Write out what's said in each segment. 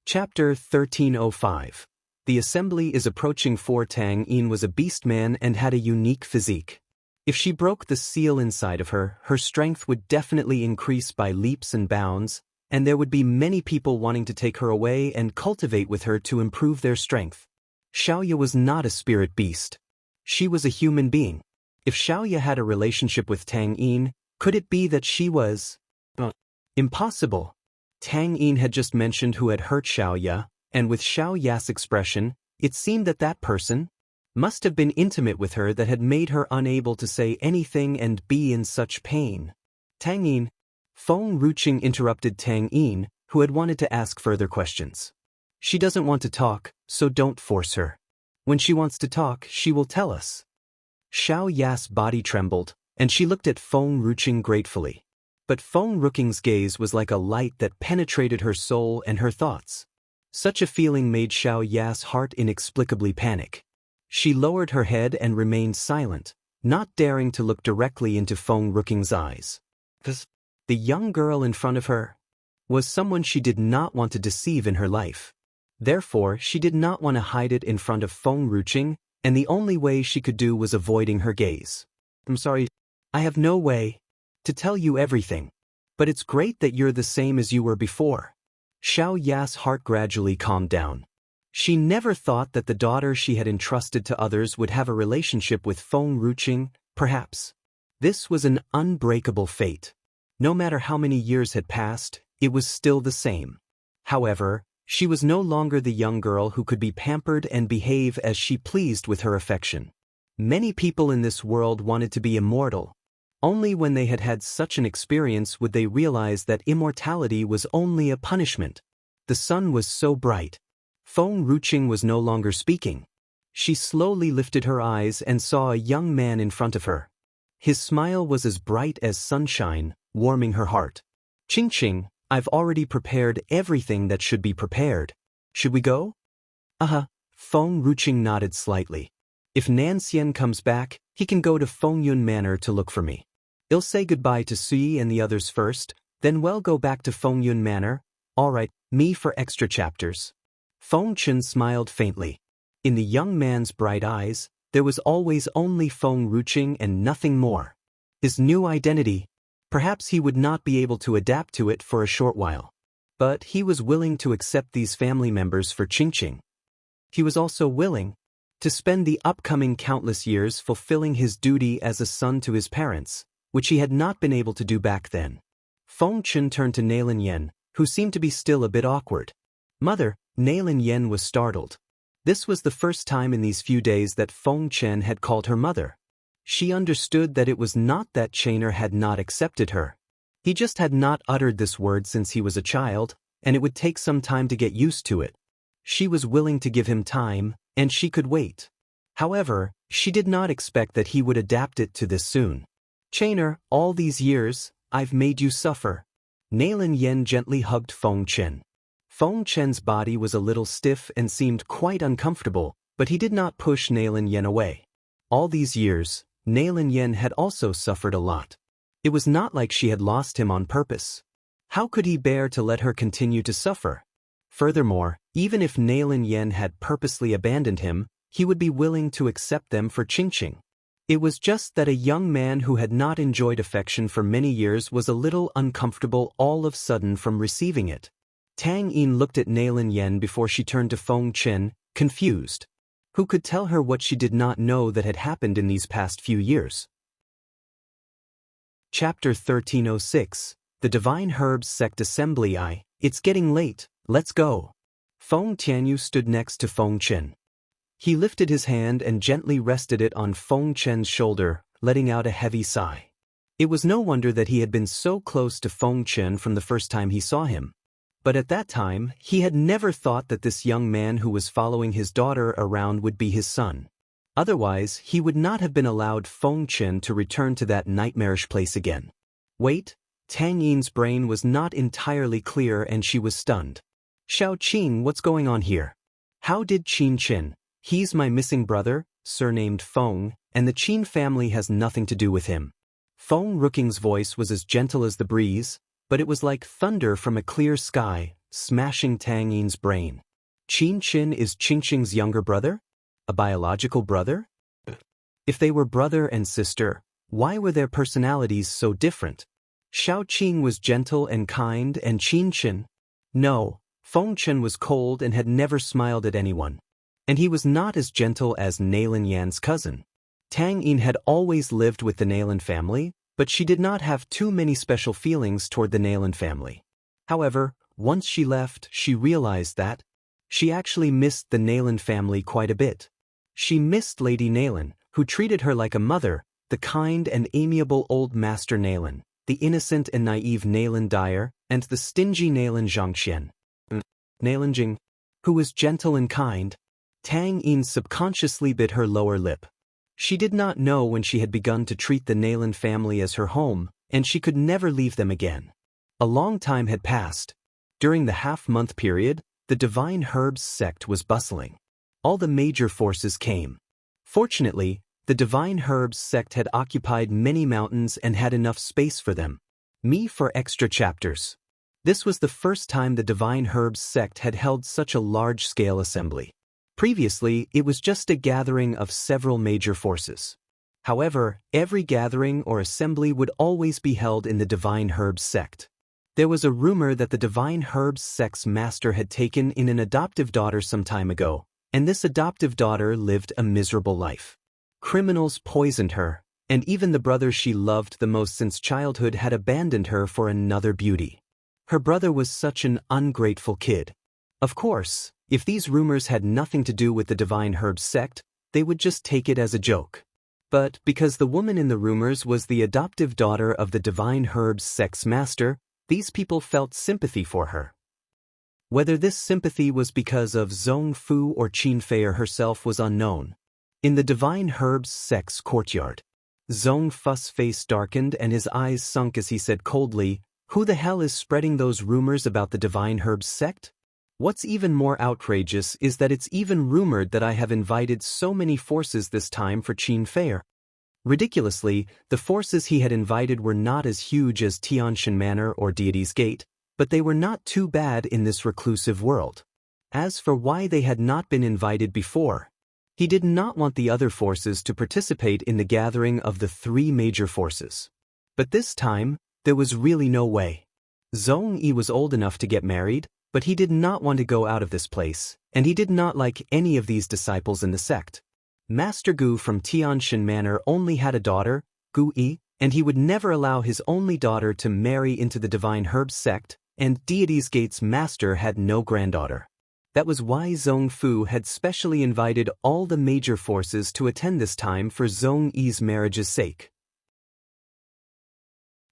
Chapter 1305. The assembly is approaching, for Tang Yin was a beast man and had a unique physique. If she broke the seal inside of her, her strength would definitely increase by leaps and bounds, and there would be many people wanting to take her away and cultivate with her to improve their strength. Xiaoya was not a spirit beast. She was a human being. If Xiaoya had a relationship with Tang Yin, could it be that she was... Impossible. Tang Yin had just mentioned who had hurt Xiaoya, and with Xiaoya's expression, it seemed that that person must have been intimate with her that had made her unable to say anything and be in such pain. Tang Yin. Feng Ruqing interrupted Tang Yin, who had wanted to ask further questions. She doesn't want to talk, so don't force her. When she wants to talk, she will tell us. Xiaoya's body trembled, and she looked at Feng Ruqing gratefully. But Feng Ruqing's gaze was like a light that penetrated her soul and her thoughts. Such a feeling made Xiaoya's heart inexplicably panic. She lowered her head and remained silent, not daring to look directly into Feng Ruqing's eyes. The young girl in front of her was someone she did not want to deceive in her life. Therefore, she did not want to hide it in front of Feng Ruqing, and the only way she could do was avoiding her gaze. I'm sorry, I have no way to tell you everything, but it's great that you're the same as you were before. Xiaoya's heart gradually calmed down. She never thought that the daughter she had entrusted to others would have a relationship with Feng Ruqing, perhaps. This was an unbreakable fate. No matter how many years had passed, it was still the same. However, she was no longer the young girl who could be pampered and behave as she pleased with her affection. Many people in this world wanted to be immortal. Only when they had had such an experience would they realize that immortality was only a punishment. The sun was so bright. Feng Ruqing was no longer speaking. She slowly lifted her eyes and saw a young man in front of her. His smile was as bright as sunshine, warming her heart. Qingqing, I've already prepared everything that should be prepared. Should we go? Feng Ruqing nodded slightly. If Nanxian comes back, he can go to Fengyun Manor to look for me. I'll say goodbye to Sui and the others first, then we'll go back to Fengyun Manor. All right, me for extra chapters. Feng Chen smiled faintly. In the young man's bright eyes, there was always only Feng Ruqing and nothing more. His new identity. Perhaps he would not be able to adapt to it for a short while. But he was willing to accept these family members for Qingqing. He was also willing to spend the upcoming countless years fulfilling his duty as a son to his parents, which he had not been able to do back then. Feng Chen turned to Nailin Yen, who seemed to be still a bit awkward. Mother, Nailin Yen was startled. This was the first time in these few days that Feng Chen had called her mother. She understood that it was not that Chainer had not accepted her. He just had not uttered this word since he was a child, and it would take some time to get used to it. She was willing to give him time, and she could wait. However, she did not expect that he would adapt it to this soon. Chainer, all these years, I've made you suffer. Nailin Yen gently hugged Feng Chen. Feng Chen's body was a little stiff and seemed quite uncomfortable, but he did not push Nailin Yen away. All these years, Nailin Yen had also suffered a lot. It was not like she had lost him on purpose. How could he bear to let her continue to suffer? Furthermore, even if Nailin Yen had purposely abandoned him, he would be willing to accept them for Qingqing. It was just that a young man who had not enjoyed affection for many years was a little uncomfortable all of a sudden from receiving it. Tang Yin looked at Nailin Yen before she turned to Feng Chen, confused. Who could tell her what she did not know that had happened in these past few years? Chapter 1306. The Divine Herbs Sect Assembly. It's getting late, let's go. Feng Tianyu stood next to Feng Chen. He lifted his hand and gently rested it on Feng Chen's shoulder, letting out a heavy sigh. It was no wonder that he had been so close to Feng Chen from the first time he saw him. But at that time, he had never thought that this young man who was following his daughter around would be his son. Otherwise, he would not have been allowed Feng Chen to return to that nightmarish place again. Wait, Tang Yin's brain was not entirely clear and she was stunned. Xiao Qing, what's going on here? How did Qin Chen? He's my missing brother, surnamed Feng, and the Qin family has nothing to do with him. Feng Ruqing's voice was as gentle as the breeze, but it was like thunder from a clear sky, smashing Tang Yin's brain. Qin Qin is Qingqing's younger brother? A biological brother? If they were brother and sister, why were their personalities so different? Xiao Qing was gentle and kind, and Qin Qin? No, Feng Chen was cold and had never smiled at anyone. And he was not as gentle as Nailin Yan's cousin. Tang Yin had always lived with the Nailin family, but she did not have too many special feelings toward the Nailin family. However, once she left, she realized that she actually missed the Nailin family quite a bit. She missed Lady Nailin, who treated her like a mother, the kind and amiable old Master Nailin, the innocent and naive Nailin Dyer, and the stingy Nailin Zhangxian. Nailin Jing, who was gentle and kind. Tang Yin subconsciously bit her lower lip. She did not know when she had begun to treat the Nailin family as her home, and she could never leave them again. A long time had passed. During the half-month period, the Divine Herbs sect was bustling. All the major forces came. Fortunately, the Divine Herbs sect had occupied many mountains and had enough space for them. Me for extra chapters. This was the first time the Divine Herbs sect had held such a large-scale assembly. Previously, it was just a gathering of several major forces. However, every gathering or assembly would always be held in the Divine Herbs sect. There was a rumor that the Divine Herbs sect's master had taken in an adoptive daughter some time ago, and this adoptive daughter lived a miserable life. Criminals poisoned her, and even the brother she loved the most since childhood had abandoned her for another beauty. Her brother was such an ungrateful kid. Of course, if these rumors had nothing to do with the Divine Herbs sect, they would just take it as a joke. But because the woman in the rumors was the adoptive daughter of the Divine Herbs sect's master, these people felt sympathy for her. Whether this sympathy was because of Zhong Fu or Qin Fei herself was unknown. In the Divine Herbs sect's courtyard, Zhong Fu's face darkened and his eyes sunk as he said coldly, "Who the hell is spreading those rumors about the Divine Herbs sect? What's even more outrageous is that it's even rumored that I have invited so many forces this time for Qin Fei." Ridiculously, the forces he had invited were not as huge as Tianshan Manor or Deity's Gate, but they were not too bad in this reclusive world. As for why they had not been invited before, he did not want the other forces to participate in the gathering of the three major forces. But this time, there was really no way. Zhong Yi was old enough to get married, but he did not want to go out of this place, and he did not like any of these disciples in the sect. Master Gu from Tianshan Manor only had a daughter, Gu Yi, and he would never allow his only daughter to marry into the Divine Herbs sect, and Deity's Gate's master had no granddaughter. That was why Zhong Fu had specially invited all the major forces to attend this time for Zhong Yi's marriage's sake.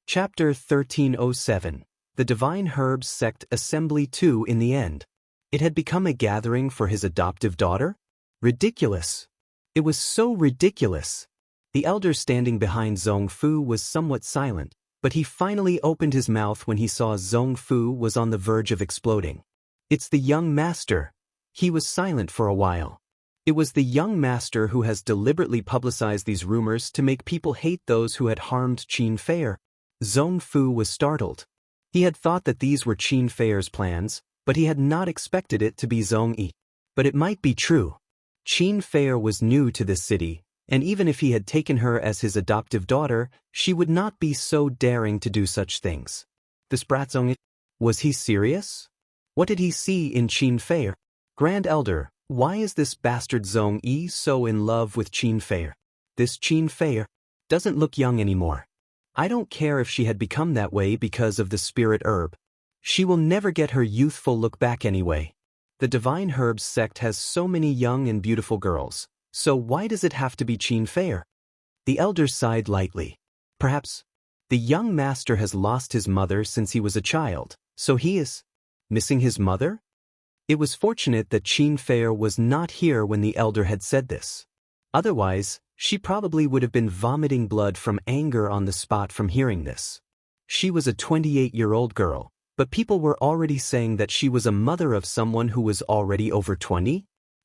Chapter 1307. The Divine Herbs Sect Assembly 2. In the end, it had become a gathering for his adoptive daughter? Ridiculous. It was so ridiculous. The elder standing behind Zhong Fu was somewhat silent, but he finally opened his mouth when he saw Zhong Fu was on the verge of exploding. "It's the young master." He was silent for a while. It was the young master who has deliberately publicized these rumors to make people hate those who had harmed Qin Fei. Zhong Fu was startled. He had thought that these were Qin Fei's plans, but he had not expected it to be Zhong Yi. But it might be true. Qin Fei was new to this city, and even if he had taken her as his adoptive daughter, she would not be so daring to do such things. This brat Zhong Yi, was he serious? What did he see in Qin Fei? "Grand Elder, why is this bastard Zhong Yi so in love with Qin Fei? This Qin Fei doesn't look young anymore. I don't care if she had become that way because of the spirit herb. She will never get her youthful look back anyway. The Divine Herbs sect has so many young and beautiful girls, so why does it have to be Qin Fei?" The elder sighed lightly. Perhaps the young master has lost his mother since he was a child, so he is missing his mother? It was fortunate that Qin Fei was not here when the elder had said this. Otherwise, she probably would have been vomiting blood from anger on the spot from hearing this. She was a 28-year-old girl, but people were already saying that she was a mother of someone who was already over 20?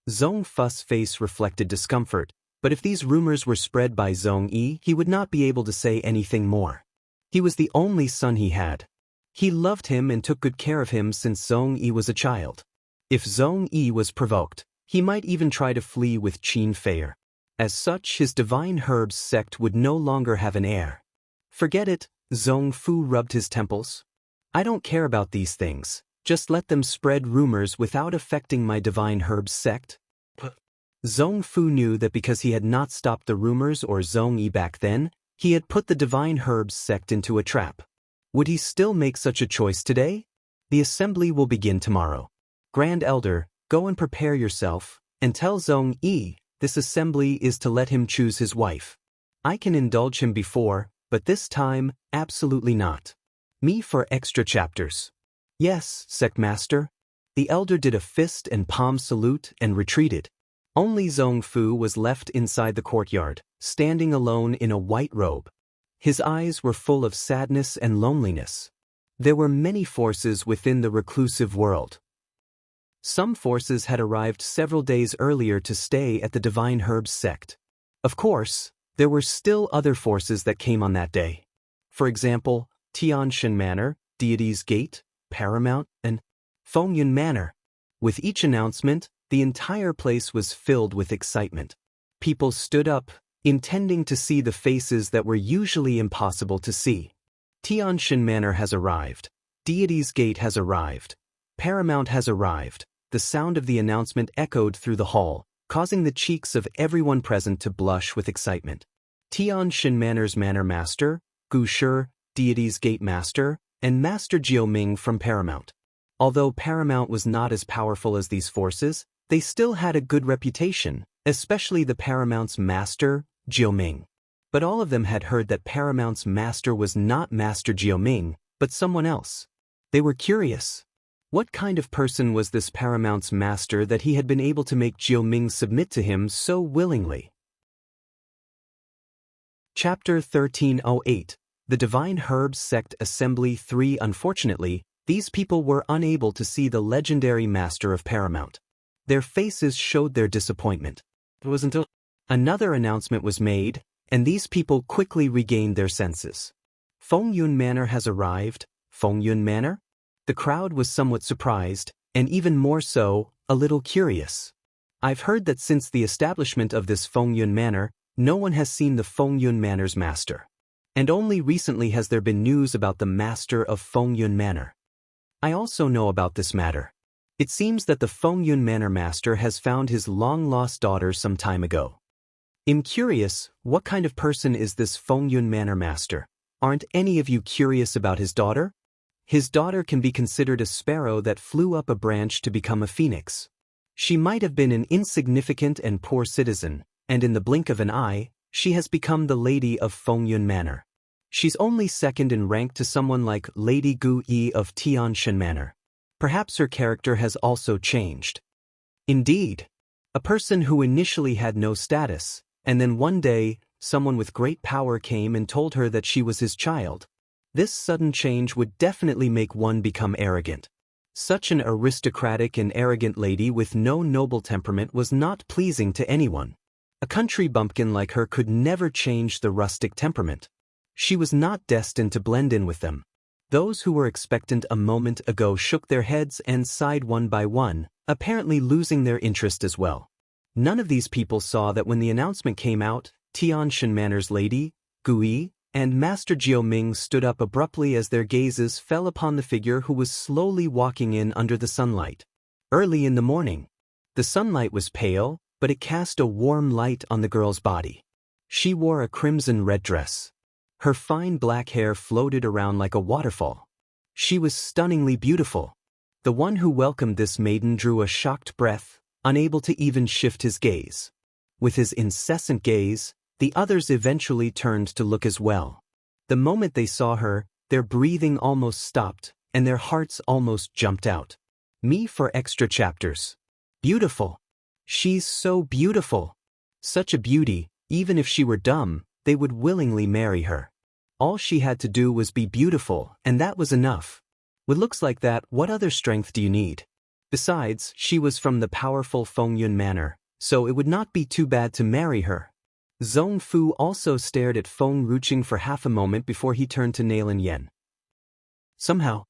Zhong Fu's face reflected discomfort, but if these rumors were spread by Zhong Yi, he would not be able to say anything more. He was the only son he had. He loved him and took good care of him since Zhong Yi was a child. If Zhong Yi was provoked, he might even try to flee with Qin Feier. As such, his divine herbs sect would no longer have an heir. Forget it, Zhong Fu rubbed his temples. I don't care about these things, just let them spread rumors without affecting my divine herbs sect. Zhong Fu knew that because he had not stopped the rumors or Zhong Yi back then, he had put the divine herbs sect into a trap. Would he still make such a choice today? The assembly will begin tomorrow. Grand Elder, go and prepare yourself, and tell Zhong Yi this assembly is to let him choose his wife. I can indulge him before, but this time, absolutely not. Me for extra chapters. Yes, Sect Master. The elder did a fist and palm salute and retreated. Only Zhong Fu was left inside the courtyard, standing alone in a white robe. His eyes were full of sadness and loneliness. There were many forces within the reclusive world. Some forces had arrived several days earlier to stay at the Divine Herbs sect. Of course, there were still other forces that came on that day. For example, Tianshan Manor, Deity's Gate, Paramount, and Fengyun Manor. With each announcement, the entire place was filled with excitement. People stood up, intending to see the faces that were usually impossible to see. Tianshan Manor has arrived. Deity's Gate has arrived. Paramount has arrived. The sound of the announcement echoed through the hall, causing the cheeks of everyone present to blush with excitement. Tianshan Manor's Manor Master, Gu Shi, Deity's Gate Master, and Master Jiuming from Paramount. Although Paramount was not as powerful as these forces, they still had a good reputation, especially the Paramount's master, Jiuming. But all of them had heard that Paramount's master was not Master Jiuming, but someone else. They were curious. What kind of person was this Paramount's master that he had been able to make Jiuming submit to him so willingly? Chapter 1308. The Divine Herbs Sect Assembly 3. Unfortunately, these people were unable to see the legendary master of Paramount. Their faces showed their disappointment. It was until another announcement was made, and these people quickly regained their senses. Fengyun Manor has arrived. Fengyun Manor? The crowd was somewhat surprised, and even more so, a little curious. I've heard that since the establishment of this Fengyun Manor, no one has seen the Fengyun Manor's master. And only recently has there been news about the master of Fengyun Manor. I also know about this matter. It seems that the Fengyun Manor master has found his long-lost daughter some time ago. I'm curious, what kind of person is this Fengyun Manor master? Aren't any of you curious about his daughter? His daughter can be considered a sparrow that flew up a branch to become a phoenix. She might have been an insignificant and poor citizen, and in the blink of an eye, she has become the lady of Fengyun Manor. She's only second in rank to someone like Lady Gu Yi of Tianshan Manor. Perhaps her character has also changed. Indeed, a person who initially had no status, and then one day, someone with great power came and told her that she was his child. This sudden change would definitely make one become arrogant. Such an aristocratic and arrogant lady with no noble temperament was not pleasing to anyone. A country bumpkin like her could never change the rustic temperament. She was not destined to blend in with them. Those who were expectant a moment ago shook their heads and sighed one by one, apparently losing their interest as well. None of these people saw that when the announcement came out, Tianshan Manor's lady, Gui, and Master Jiuming stood up abruptly as their gazes fell upon the figure who was slowly walking in under the sunlight. Early in the morning. The sunlight was pale, but it cast a warm light on the girl's body. She wore a crimson-red dress. Her fine black hair floated around like a waterfall. She was stunningly beautiful. The one who welcomed this maiden drew a shocked breath, unable to even shift his gaze. With his incessant gaze, the others eventually turned to look as well. The moment they saw her, their breathing almost stopped, and their hearts almost jumped out. Me for extra chapters. Beautiful. She's so beautiful. Such a beauty, even if she were dumb, they would willingly marry her. All she had to do was be beautiful, and that was enough. With looks like that, what other strength do you need? Besides, she was from the powerful Fengyun Manor, so it would not be too bad to marry her. Zhong Fu also stared at Feng Ruqing for half a moment before he turned to Nailin Yen. Somehow,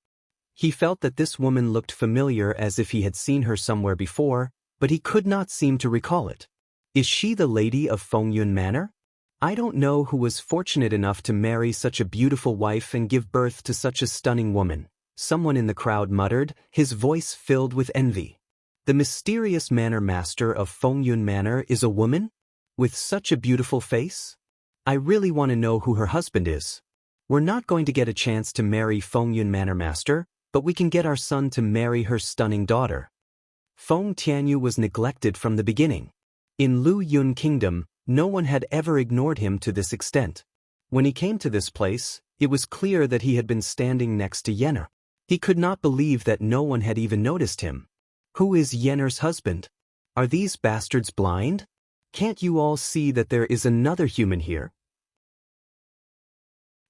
he felt that this woman looked familiar, as if he had seen her somewhere before, but he could not seem to recall it. Is she the lady of Fengyun Manor? I don't know who was fortunate enough to marry such a beautiful wife and give birth to such a stunning woman, someone in the crowd muttered, his voice filled with envy. The mysterious manor master of Fengyun Manor is a woman? With such a beautiful face? I really want to know who her husband is. We're not going to get a chance to marry Fengyun Manor Master, but we can get our son to marry her stunning daughter. Feng Tianyu was neglected from the beginning. In Lu Yun Kingdom, no one had ever ignored him to this extent. When he came to this place, it was clear that he had been standing next to Yenner. He could not believe that no one had even noticed him. Who is Yenner's husband? Are these bastards blind? Can't you all see that there is another human here?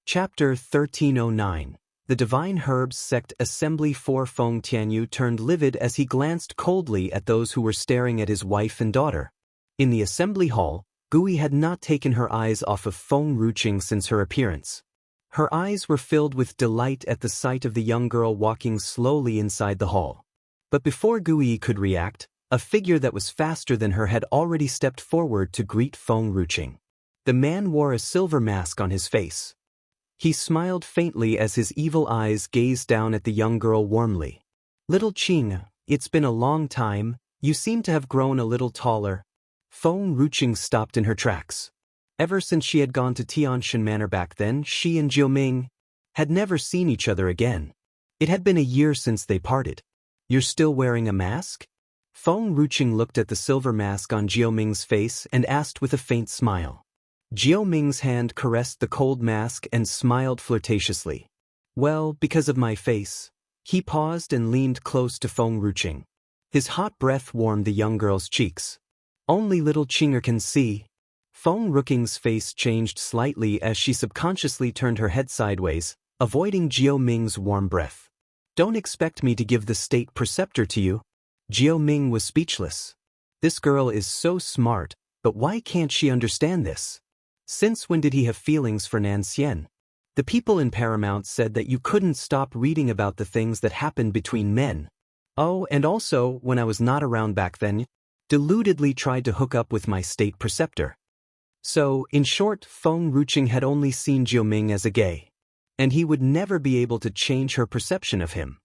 Chapter 1309. The Divine Herbs Sect Assembly. For Feng Tianyu turned livid as he glanced coldly at those who were staring at his wife and daughter. In the assembly hall, Gui had not taken her eyes off of Feng Ruqing since her appearance. Her eyes were filled with delight at the sight of the young girl walking slowly inside the hall. But before Gui could react, a figure that was faster than her had already stepped forward to greet Feng Ruqing. The man wore a silver mask on his face. He smiled faintly as his evil eyes gazed down at the young girl warmly. Little Qing, it's been a long time, you seem to have grown a little taller. Feng Ruqing stopped in her tracks. Ever since she had gone to Tianshan Manor back then, she and Jiuming had never seen each other again. It had been a year since they parted. You're still wearing a mask? Feng Ruqing looked at the silver mask on Jiuming's face and asked with a faint smile. Jiuming's hand caressed the cold mask and smiled flirtatiously. Well, because of my face. He paused and leaned close to Feng Ruqing. His hot breath warmed the young girl's cheeks. Only little Qinger can see. Feng Ruqing's face changed slightly as she subconsciously turned her head sideways, avoiding Jiuming's warm breath. Don't expect me to give the state preceptor to you. Jiuming was speechless. This girl is so smart, but why can't she understand this? Since when did he have feelings for Nanxian? The people in Paramount said that you couldn't stop reading about the things that happened between men. Oh, and also, when I was not around back then, deludedly tried to hook up with my state preceptor. So, in short, Feng Ruqing had only seen Jiuming as a gay. And he would never be able to change her perception of him.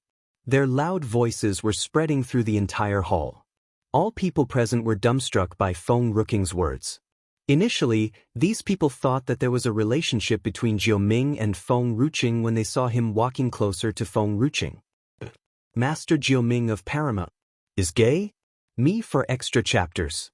Their loud voices were spreading through the entire hall. All people present were dumbstruck by Feng Ruqing's words. Initially, these people thought that there was a relationship between Jiuming and Feng Ruqing when they saw him walking closer to Feng Ruqing. Master Jiuming of Paramount is gay? Me for extra chapters.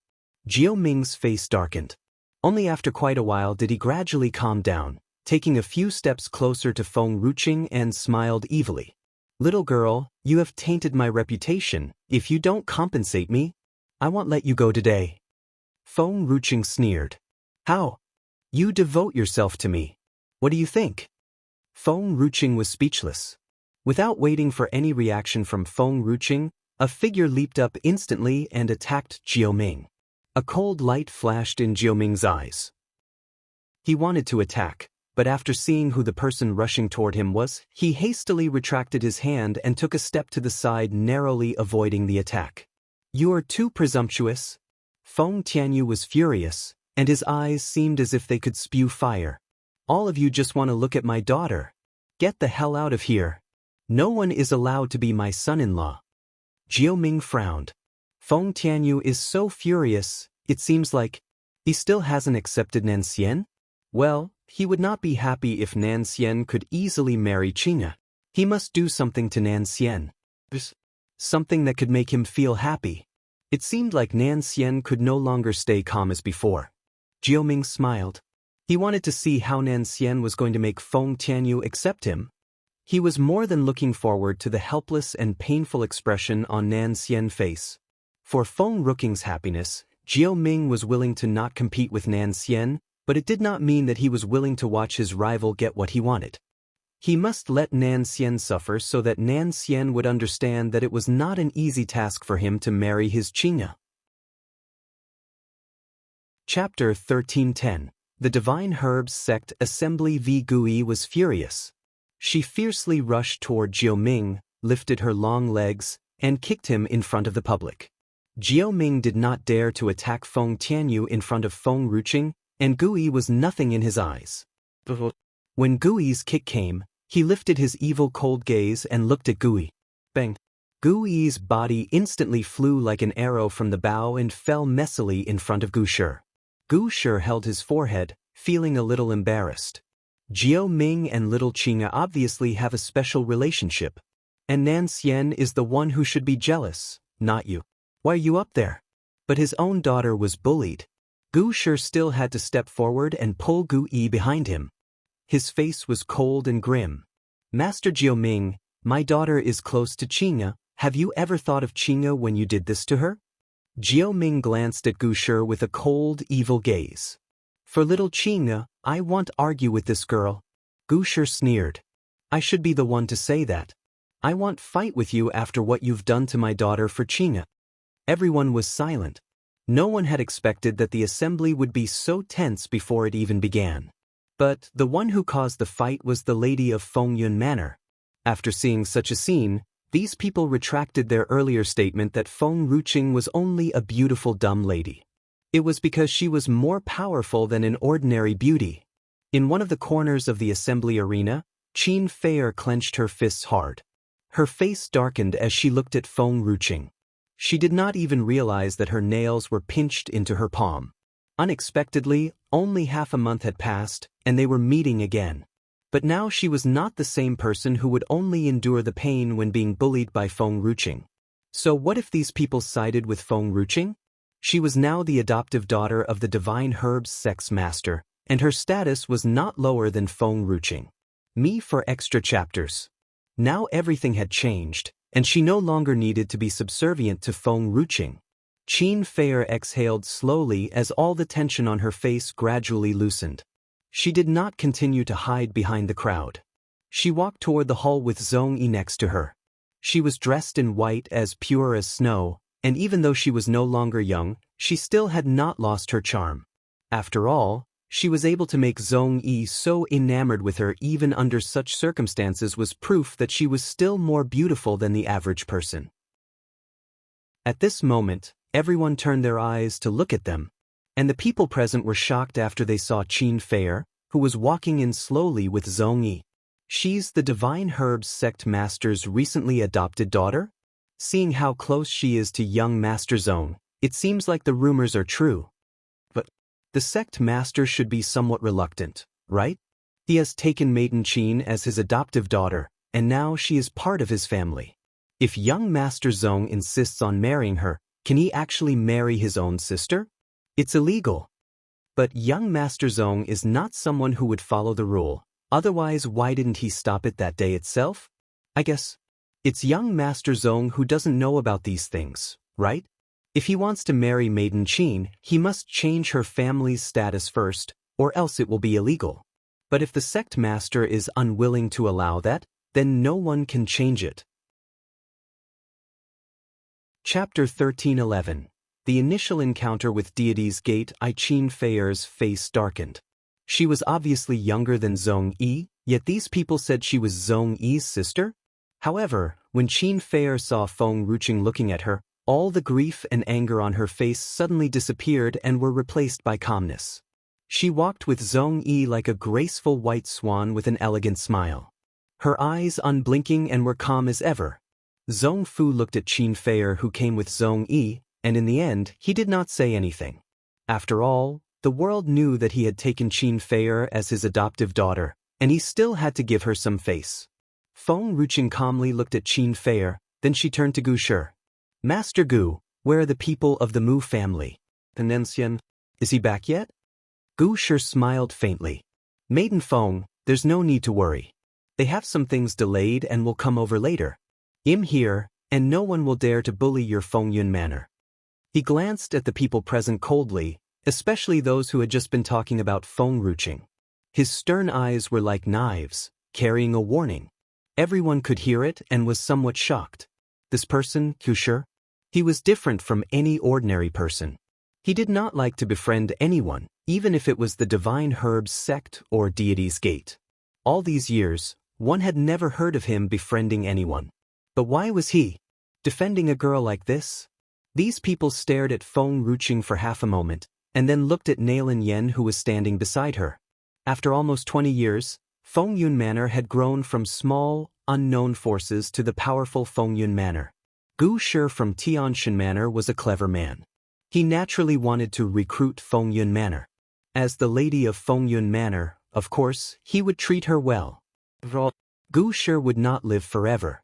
Jiuming's face darkened. Only after quite a while did he gradually calm down, taking a few steps closer to Feng Ruqing and smiled evilly. Little girl, you have tainted my reputation. If you don't compensate me, I won't let you go today. Feng Ruqing sneered. How? You devote yourself to me. What do you think? Feng Ruqing was speechless. Without waiting for any reaction from Feng Ruqing, a figure leaped up instantly and attacked Jiuming. A cold light flashed in Jiuming's eyes. He wanted to attack, but after seeing who the person rushing toward him was, he hastily retracted his hand and took a step to the side, narrowly avoiding the attack. You are too presumptuous. Feng Tianyu was furious, and his eyes seemed as if they could spew fire. All of you just want to look at my daughter. Get the hell out of here. No one is allowed to be my son-in-law. Jiuming frowned. Feng Tianyu is so furious, it seems like he still hasn't accepted Nanxian? Well, he would not be happy if Nanxian could easily marry Qing'e. He must do something to Nanxian. Something that could make him feel happy. It seemed like Nanxian could no longer stay calm as before. Jiuming smiled. He wanted to see how Nanxian was going to make Feng Tianyu accept him. He was more than looking forward to the helpless and painful expression on Nanxian's face. For Feng Ruqing's happiness, Jiuming was willing to not compete with Nanxian, but it did not mean that he was willing to watch his rival get what he wanted. He must let Nanxian suffer so that Nanxian would understand that it was not an easy task for him to marry his Qing'e. Chapter 1310. The Divine Herbs Sect Assembly v. Gui was furious. She fiercely rushed toward Jiao Ming, lifted her long legs, and kicked him in front of the public. Jiao Ming did not dare to attack Feng Tianyu in front of Feng Ruqing, and Gui was nothing in his eyes. When Gui's kick came, he lifted his evil cold gaze and looked at Gui. Bang! Gui's body instantly flew like an arrow from the bow and fell messily in front of Gu Shi. Gu Shi held his forehead, feeling a little embarrassed. Jiao Ming and little Qing'e obviously have a special relationship. And Nan Xian is the one who should be jealous, not you. Why are you up there? But his own daughter was bullied. Gu Shi still had to step forward and pull Gui behind him. His face was cold and grim. Master Jiao Ming, my daughter is close to Qing'e. Have you ever thought of Qing'e when you did this to her? Jiao Ming glanced at Gu Shi with a cold, evil gaze. For little Qing'e, I won't argue with this girl. Gu Shi sneered. I should be the one to say that. I won't fight with you after what you've done to my daughter for Qing'e. Everyone was silent. No one had expected that the assembly would be so tense before it even began. But the one who caused the fight was the lady of Fengyun Manor. After seeing such a scene, these people retracted their earlier statement that Feng Ruqing was only a beautiful dumb lady. It was because she was more powerful than an ordinary beauty. In one of the corners of the assembly arena, Qin Feier clenched her fists hard. Her face darkened as she looked at Feng Ruqing. She did not even realize that her nails were pinched into her palm. Unexpectedly, only half a month had passed, and they were meeting again. But now she was not the same person who would only endure the pain when being bullied by Feng Ruqing. So what if these people sided with Feng Ruqing? She was now the adoptive daughter of the Divine Herbs Sex Master, and her status was not lower than Feng Ruqing. Me for extra chapters. Now everything had changed, and she no longer needed to be subservient to Feng Ruqing. Qin Feier exhaled slowly as all the tension on her face gradually loosened. She did not continue to hide behind the crowd. She walked toward the hall with Zhongyi next to her. She was dressed in white as pure as snow, and even though she was no longer young, she still had not lost her charm. After all, she was able to make Zhongyi so enamored with her even under such circumstances was proof that she was still more beautiful than the average person. At this moment, everyone turned their eyes to look at them, and the people present were shocked after they saw Qin Feier, who was walking in slowly with Zhongyi. She's the Divine Herbs Sect Master's recently adopted daughter? Seeing how close she is to young Master Zong, it seems like the rumors are true. But the sect master should be somewhat reluctant, right? He has taken Maiden Qin as his adoptive daughter, and now she is part of his family. If young Master Zong insists on marrying her, can he actually marry his own sister? It's illegal. But young Master Zong is not someone who would follow the rule, otherwise why didn't he stop it that day itself? I guess it's young Master Zong who doesn't know about these things, right? If he wants to marry Maiden Qin, he must change her family's status first, or else it will be illegal. But if the sect master is unwilling to allow that, then no one can change it. Chapter 13:11. The initial encounter with Deity's Gate. Qin Feier's face darkened. She was obviously younger than Zhongyi, yet these people said she was Zhongyi's sister? However, when Qin Feier saw Feng Ruqing looking at her, all the grief and anger on her face suddenly disappeared and were replaced by calmness. She walked with Zhongyi like a graceful white swan with an elegant smile. Her eyes unblinking and were calm as ever. Zhong Fu looked at Qin Feier, who came with Zhongyi, and in the end, he did not say anything. After all, the world knew that he had taken Qin Feier as his adoptive daughter, and he still had to give her some face. Feng Ruqing calmly looked at Qin Feier, then she turned to Gu Shi. Master Gu, where are the people of the Mu family? Tenenxian, is he back yet? Gu Shi smiled faintly. Maiden Feng, there's no need to worry. They have some things delayed and will come over later. I'm here, and no one will dare to bully your Fengyun Manor. He glanced at the people present coldly, especially those who had just been talking about Feng Ruqing. His stern eyes were like knives, carrying a warning. Everyone could hear it and was somewhat shocked. This person, Gu Shi? He was different from any ordinary person. He did not like to befriend anyone, even if it was the Divine Herbs Sect or Deity's Gate. All these years, One had never heard of him befriending anyone. But why was he defending a girl like this? These people stared at Feng Ruching for half a moment, and then looked at Nailin Yen who was standing beside her. After almost 20 years, Fengyun Manor had grown from small, unknown forces to the powerful Fengyun Manor. Gu Shi from Tianshan Manor was a clever man. He naturally wanted to recruit Fengyun Manor. As the lady of Fengyun Manor, of course, he would treat her well. Gu Shi would not live forever.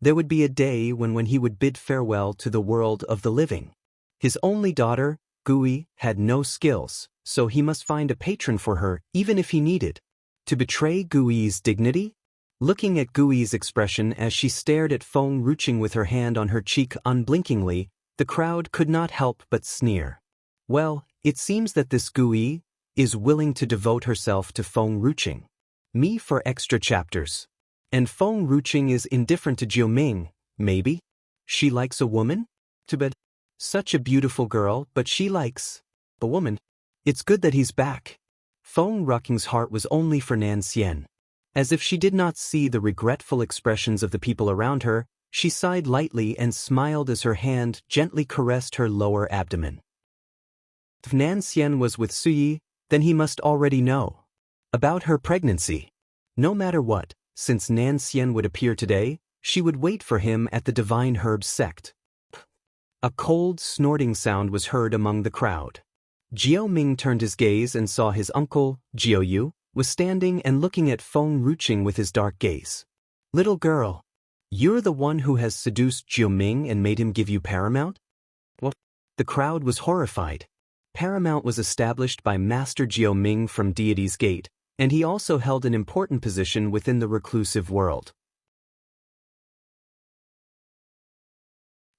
There would be a day when he would bid farewell to the world of the living. His only daughter, Gui, had no skills, so he must find a patron for her even if he needed to betray Gui's dignity? Looking at Gui's expression as she stared at Feng Ruching with her hand on her cheek unblinkingly, the crowd could not help but sneer. Well, it seems that this Gui is willing to devote herself to Feng Ruching. Me for extra chapters. And Feng Ruching is indifferent to Jiuming, maybe? She likes a woman? To bed. Such a beautiful girl, but she likes a woman. It's good that he's back. Feng Ruching's heart was only for Nan Xian. As if she did not see the regretful expressions of the people around her, she sighed lightly and smiled as her hand gently caressed her lower abdomen. If Nan Xian was with Suyi, then he must already know about her pregnancy. No matter what, since Nan Xian would appear today, she would wait for him at the Divine Herbs sect. A cold, snorting sound was heard among the crowd. Jiao Ming turned his gaze and saw his uncle, Jiao Yu, was standing and looking at Feng Ruching with his dark gaze. Little girl, you're the one who has seduced Jiao Ming and made him give you paramount? What? The crowd was horrified. Paramount was established by Master Jiao Ming from Deity's Gate, and he also held an important position within the reclusive world.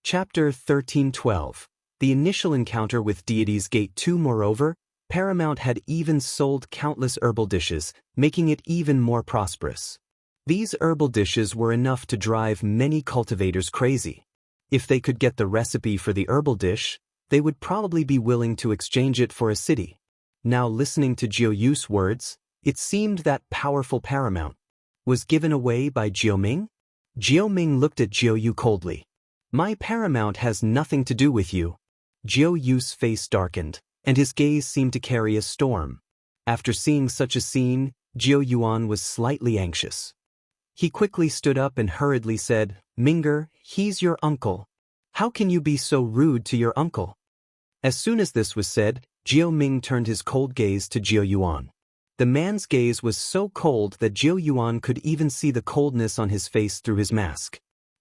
Chapter 1312. The initial encounter with Deity's Gate 2. Moreover, Paramount had even sold countless herbal dishes, making it even more prosperous. These herbal dishes were enough to drive many cultivators crazy. If they could get the recipe for the herbal dish, they would probably be willing to exchange it for a city. Now listening to Jiao Yu's words, it seemed that powerful Paramount was given away by Jiao Ming. Jiao Ming looked at Jiao Yu coldly. My Paramount has nothing to do with you. Jiao Yu's face darkened, and his gaze seemed to carry a storm. After seeing such a scene, Jiao Yuan was slightly anxious. He quickly stood up and hurriedly said, Minger, he's your uncle. How can you be so rude to your uncle? As soon as this was said, Jiao Ming turned his cold gaze to Jiao Yuan. The man's gaze was so cold that Jiao Yuan could even see the coldness on his face through his mask.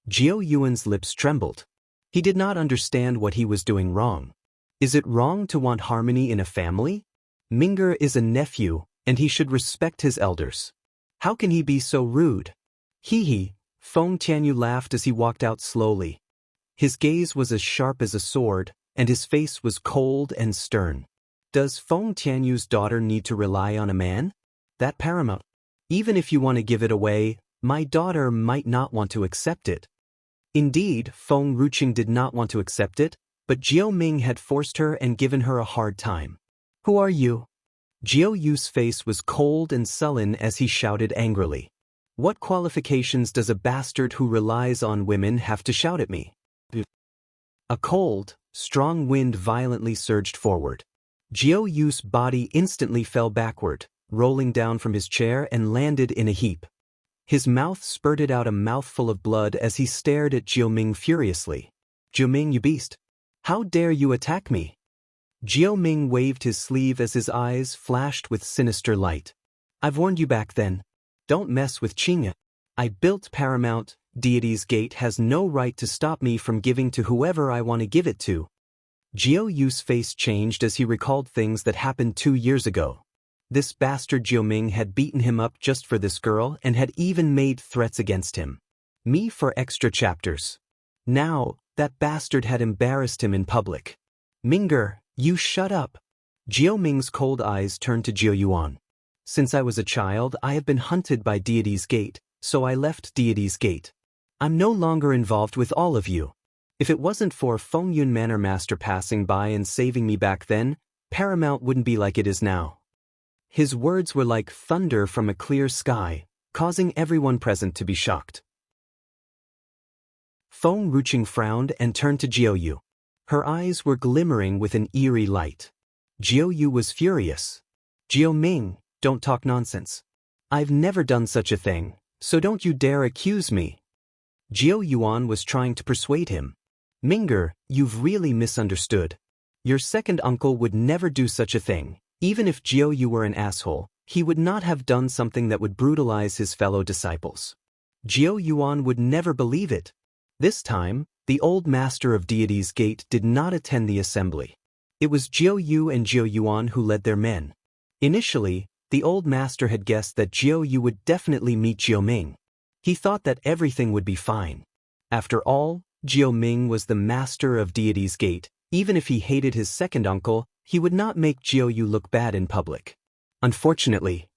Jiao Yuan's lips trembled. He did not understand what he was doing wrong. Is it wrong to want harmony in a family? Minger is a nephew, and he should respect his elders. How can he be so rude? Hee. Feng Tianyu laughed as he walked out slowly. His gaze was as sharp as a sword, and his face was cold and stern. Does Feng Tianyu's daughter need to rely on a man? That paramount. Even if you want to give it away, my daughter might not want to accept it. Indeed, Feng Ruching did not want to accept it, but Jiao Ming had forced her and given her a hard time. Who are you? Jiao Yu's face was cold and sullen as he shouted angrily. What qualifications does a bastard who relies on women have to shout at me? A cold, strong wind violently surged forward. Jiao Yu's body instantly fell backward, rolling down from his chair and landed in a heap. His mouth spurted out a mouthful of blood as he stared at Jiao Ming furiously. Jiao Ming, you beast! How dare you attack me? Jiao Ming waved his sleeve as his eyes flashed with sinister light. I've warned you back then. Don't mess with Qingya. I built Paramount. Deity's Gate has no right to stop me from giving to whoever I want to give it to. Jiao Yu's face changed as he recalled things that happened 2 years ago. This bastard Jiao Ming had beaten him up just for this girl and had even made threats against him. Me for extra chapters. Now, that bastard had embarrassed him in public. Minger, you shut up. Jiao Ming's cold eyes turned to Jiao Yuan. Since I was a child, I have been hunted by Deity's Gate, so I left Deity's Gate. I'm no longer involved with all of you. If it wasn't for Fengyun Manor Master passing by and saving me back then, Paramount wouldn't be like it is now. His words were like thunder from a clear sky, causing everyone present to be shocked. Feng Ruching frowned and turned to Jiuyu. Her eyes were glimmering with an eerie light. Jiuyu was furious. "Jiu Ming, don't talk nonsense. I've never done such a thing, so don't you dare accuse me." Jiu Yuan was trying to persuade him. "Minger, you've really misunderstood. Your second uncle would never do such a thing. Even if Jiuyu were an asshole, he would not have done something that would brutalize his fellow disciples. Jiu Yuan would never believe it." This time, the old master of Deity's Gate did not attend the assembly. It was Jiuyu and Jiu Yuan who led their men. Initially, the old master had guessed that Jiuyu would definitely meet Jiu Ming. He thought that everything would be fine. After all, Jiu Ming was the master of Deity's Gate. Even if he hated his second uncle, he would not make Jiuyu look bad in public. Unfortunately.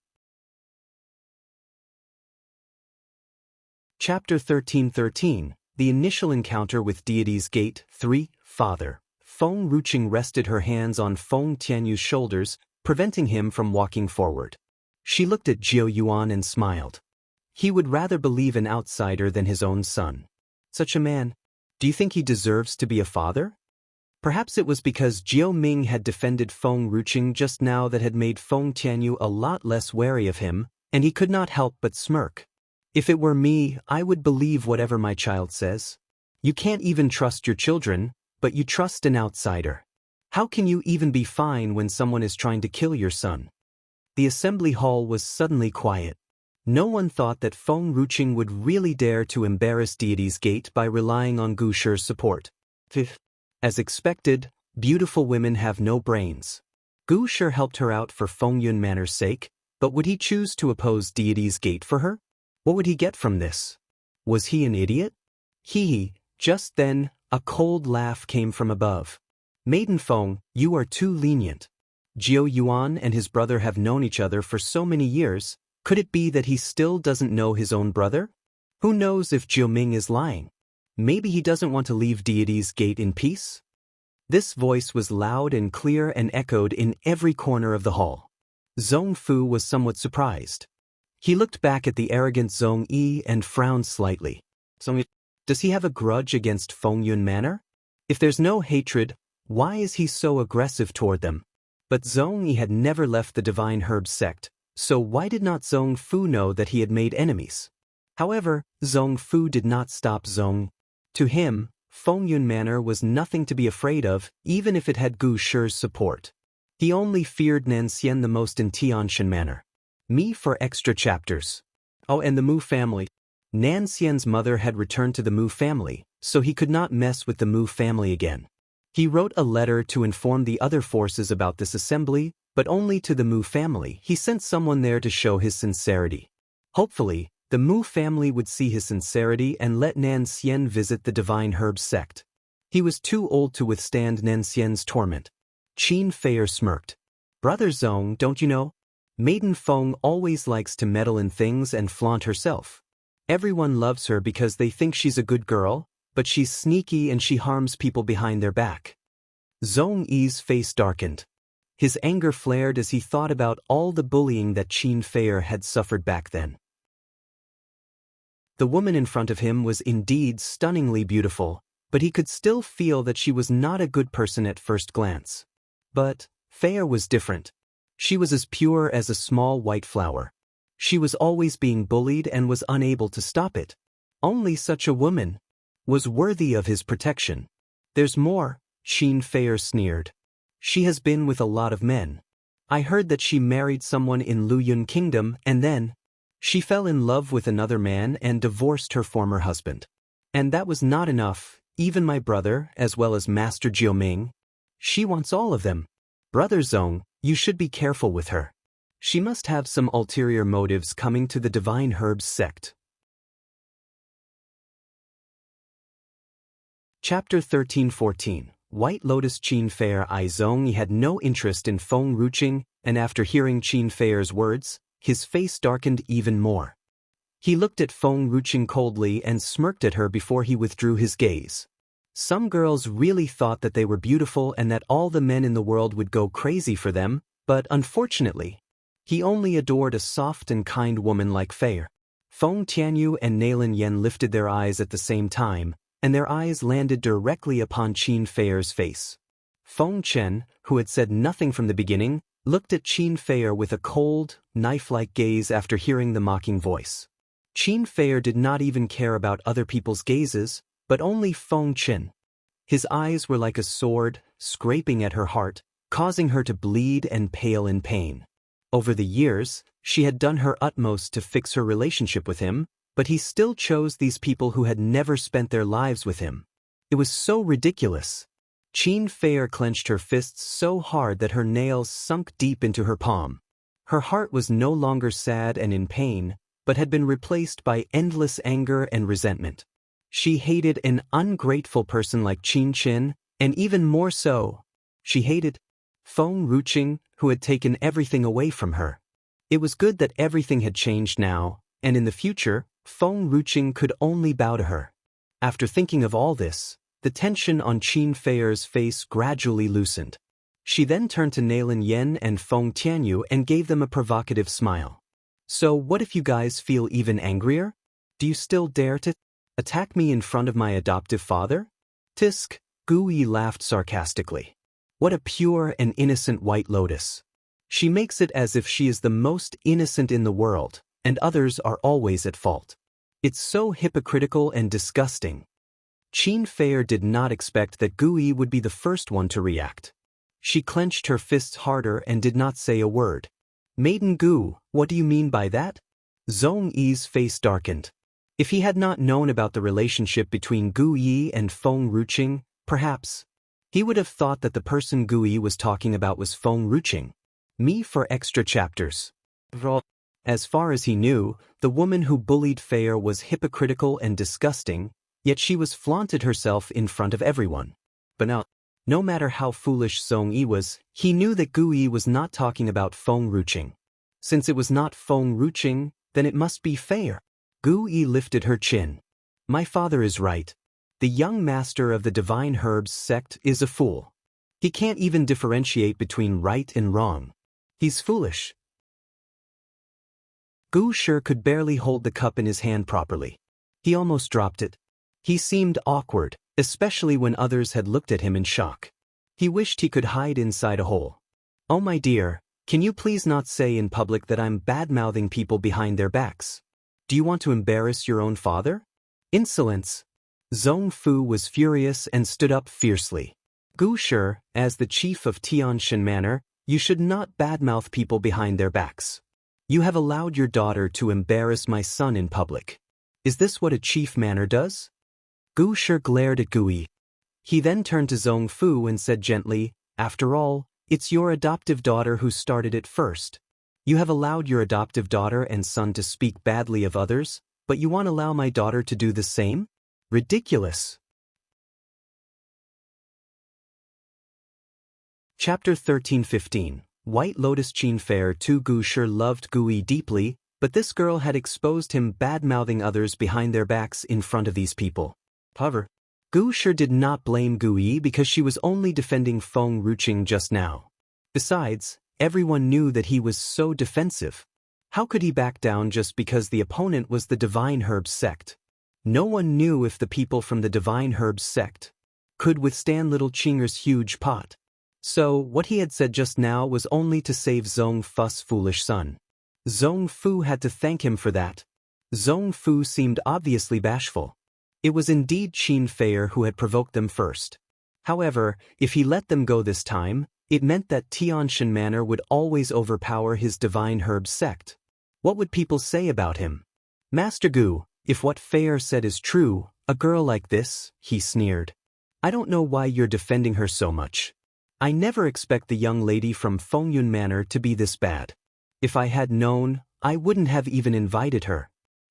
Chapter 13:13, The Initial Encounter with Deity's Gate 3, Father. Feng Ruching rested her hands on Feng Tianyu's shoulders, preventing him from walking forward. She looked at Jiu Yuan and smiled. He would rather believe an outsider than his own son. Such a man. Do you think he deserves to be a father? Perhaps it was because Jiu Ming had defended Feng Ruching just now that had made Feng Tianyu a lot less wary of him, and he could not help but smirk. "If it were me, I would believe whatever my child says. You can't even trust your children, but you trust an outsider. How can you even be fine when someone is trying to kill your son?" The assembly hall was suddenly quiet. No one thought that Feng Ruching would really dare to embarrass Deity's Gate by relying on Gu Shi's support. As expected, beautiful women have no brains. Gu Shi helped her out for Feng Yun Manor's sake, but would he choose to oppose Deity's Gate for her? What would he get from this? Was he an idiot? Hee. Just then, a cold laugh came from above. "Maiden Feng, you are too lenient. Jiu Yuan and his brother have known each other for so many years. Could it be that he still doesn't know his own brother? Who knows if Jiu Ming is lying? Maybe he doesn't want to leave Deity's Gate in peace?" This voice was loud and clear and echoed in every corner of the hall. Zhong Fu was somewhat surprised. He looked back at the arrogant Zhong Yi and frowned slightly. Does he have a grudge against Feng Yun Manor? If there's no hatred, why is he so aggressive toward them? But Zhong Yi had never left the Divine Herb sect, so why did not Zhong Fu know that he had made enemies? However, Zhong Fu did not stop Zhong. To him, Feng Yun Manor was nothing to be afraid of, even if it had Gu Shi's support. He only feared Nanxian the most in Tianshan Manor. Me for extra chapters. Oh, and the Mu family. Nanxian's mother had returned to the Mu family, so he could not mess with the Mu family again. He wrote a letter to inform the other forces about this assembly, but only to the Mu family. He sent someone there to show his sincerity. Hopefully, the Mu family would see his sincerity and let Nanxian visit the Divine Herb sect. He was too old to withstand Nanxian's torment. Qin Feier smirked. "Brother Zhong, don't you know? Maiden Feng always likes to meddle in things and flaunt herself. Everyone loves her because they think she's a good girl, but she's sneaky and she harms people behind their back." Zhong Yi's face darkened. His anger flared as he thought about all the bullying that Qin Feier had suffered back then. The woman in front of him was indeed stunningly beautiful, but he could still feel that she was not a good person at first glance. But Feier was different. She was as pure as a small white flower. She was always being bullied and was unable to stop it. Only such a woman was worthy of his protection. "There's more," Qin Feier sneered. "She has been with a lot of men. I heard that she married someone in Luyun Kingdom and then she fell in love with another man and divorced her former husband. And that was not enough, even my brother as well as Master Jiuming. She wants all of them. Brother Zhong, you should be careful with her. She must have some ulterior motives coming to the Divine Herbs sect." Chapter 13:14, White Lotus. Qin Feier Zhong Yi had no interest in Feng Ruching, and after hearing Qin Feier's words, his face darkened even more. He looked at Feng Ruching coldly and smirked at her before he withdrew his gaze. Some girls really thought that they were beautiful and that all the men in the world would go crazy for them, but unfortunately, he only adored a soft and kind woman like Feier. Feng Tianyu and Nailin Yen lifted their eyes at the same time, and their eyes landed directly upon Qin Feier's face. Feng Chen, who had said nothing from the beginning, looked at Qin Feier with a cold, knife-like gaze after hearing the mocking voice. Qin Feier did not even care about other people's gazes, but only Feng Chen. His eyes were like a sword, scraping at her heart, causing her to bleed and pale in pain. Over the years, she had done her utmost to fix her relationship with him, but he still chose these people who had never spent their lives with him. It was so ridiculous. Qin Feier clenched her fists so hard that her nails sunk deep into her palm. Her heart was no longer sad and in pain, but had been replaced by endless anger and resentment. She hated an ungrateful person like Qin Qin, and even more so, she hated Feng Ruqing, who had taken everything away from her. It was good that everything had changed now, and in the future, Feng Ruqing could only bow to her. After thinking of all this, the tension on Qin Feier's face gradually loosened. She then turned to Nailin Yen and Feng Tianyu and gave them a provocative smile. So what if you guys feel even angrier? Do you still dare to attack me in front of my adoptive father? Tisk, Gu Yi laughed sarcastically. What a pure and innocent white lotus. She makes it as if she is the most innocent in the world, and others are always at fault. It's so hypocritical and disgusting. Qin Feier did not expect that Gu Yi would be the first one to react. She clenched her fists harder and did not say a word. Maiden Gu, what do you mean by that? Zhong Yi's face darkened. If he had not known about the relationship between Gu Yi and Feng Ruqing, perhaps he would have thought that the person Gu Yi was talking about was Feng Ruqing. Me for extra chapters. As far as he knew, the woman who bullied Feier was hypocritical and disgusting, yet she was flaunted herself in front of everyone. But now, no matter how foolish Zhong Yi was, he knew that Gu Yi was not talking about Feng Ruqing. Since it was not Feng Ruqing, then it must be Feier. Gu Yi lifted her chin. My father is right. The young master of the Divine Herbs sect is a fool. He can't even differentiate between right and wrong. He's foolish. Gu Shi could barely hold the cup in his hand properly. He almost dropped it. He seemed awkward, especially when others had looked at him in shock. He wished he could hide inside a hole. Oh my dear, can you please not say in public that I'm bad-mouthing people behind their backs? Do you want to embarrass your own father? Insolence. Zhong Fu was furious and stood up fiercely. Gu Shi, as the chief of Tianshan Manor, you should not badmouth people behind their backs. You have allowed your daughter to embarrass my son in public. Is this what a chief manor does? Gu Shi glared at Gu Yi. He then turned to Zhong Fu and said gently, after all, it's your adoptive daughter who started it first. You have allowed your adoptive daughter and son to speak badly of others, but you want to allow my daughter to do the same? Ridiculous. Chapter 13-15. White Lotus. Qin Feier too. Gu Shi loved Gu Yi deeply, but this girl had exposed him bad-mouthing others behind their backs in front of these people. However, Gu Shi did not blame Gu Yi because she was only defending Feng Ruqing just now. Besides, everyone knew that he was so defensive. How could he back down just because the opponent was the Divine Herbs sect? No one knew if the people from the Divine Herbs sect could withstand little Qing'er's huge pot. So, what he had said just now was only to save Zhong Fu's foolish son. Zhong Fu had to thank him for that. Zhong Fu seemed obviously bashful. It was indeed Qin Feier who had provoked them first. However, if he let them go this time, it meant that Tianshan Manor would always overpower his Divine Herbs sect. What would people say about him? Master Gu, if what Feier said is true, a girl like this, he sneered. I don't know why you're defending her so much. I never expect the young lady from Fengyun Manor to be this bad. If I had known, I wouldn't have even invited her.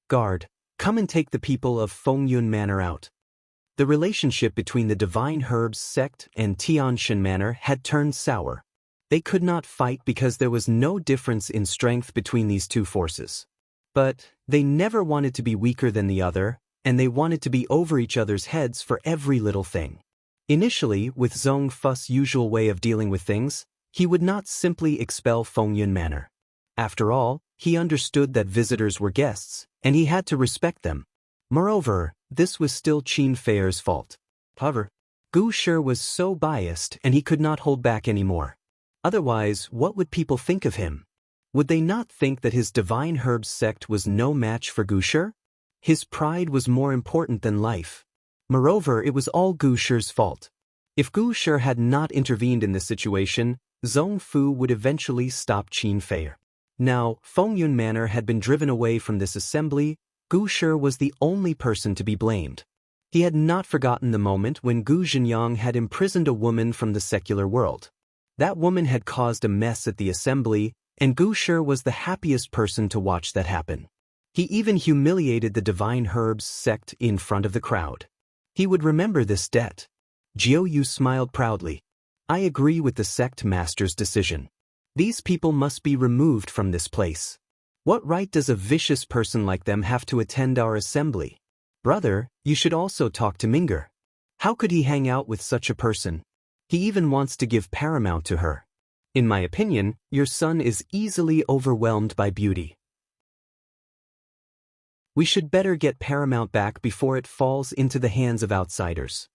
Guard, come and take the people of Fengyun Manor out. The relationship between the Divine Herbs sect and Tianshan Manor had turned sour. They could not fight because there was no difference in strength between these two forces. But they never wanted to be weaker than the other, and they wanted to be over each other's heads for every little thing. Initially, with Zhong Fu's usual way of dealing with things, he would not simply expel Fengyun Manor. After all, he understood that visitors were guests, and he had to respect them. Moreover, this was still Qin Fei's fault. However, Gu Shi was so biased and he could not hold back anymore. Otherwise, what would people think of him? Would they not think that his divine herbs sect was no match for Gu Shi? His pride was more important than life. Moreover, it was all Gu Shi's fault. If Gu Shi had not intervened in this situation, Zhong Fu would eventually stop Qin Fei. Now, Fengyun Manor had been driven away from this assembly. Gu Shi was the only person to be blamed. He had not forgotten the moment when Gu Zhenyang had imprisoned a woman from the secular world. That woman had caused a mess at the assembly, and Gu Shi was the happiest person to watch that happen. He even humiliated the Divine Herbs sect in front of the crowd. He would remember this debt. Jiao Yu smiled proudly. I agree with the sect master's decision. These people must be removed from this place. What right does a vicious person like them have to attend our assembly? Brother, you should also talk to Minger. How could he hang out with such a person? He even wants to give paramount to her. In my opinion, your son is easily overwhelmed by beauty. We should better get paramount back before it falls into the hands of outsiders.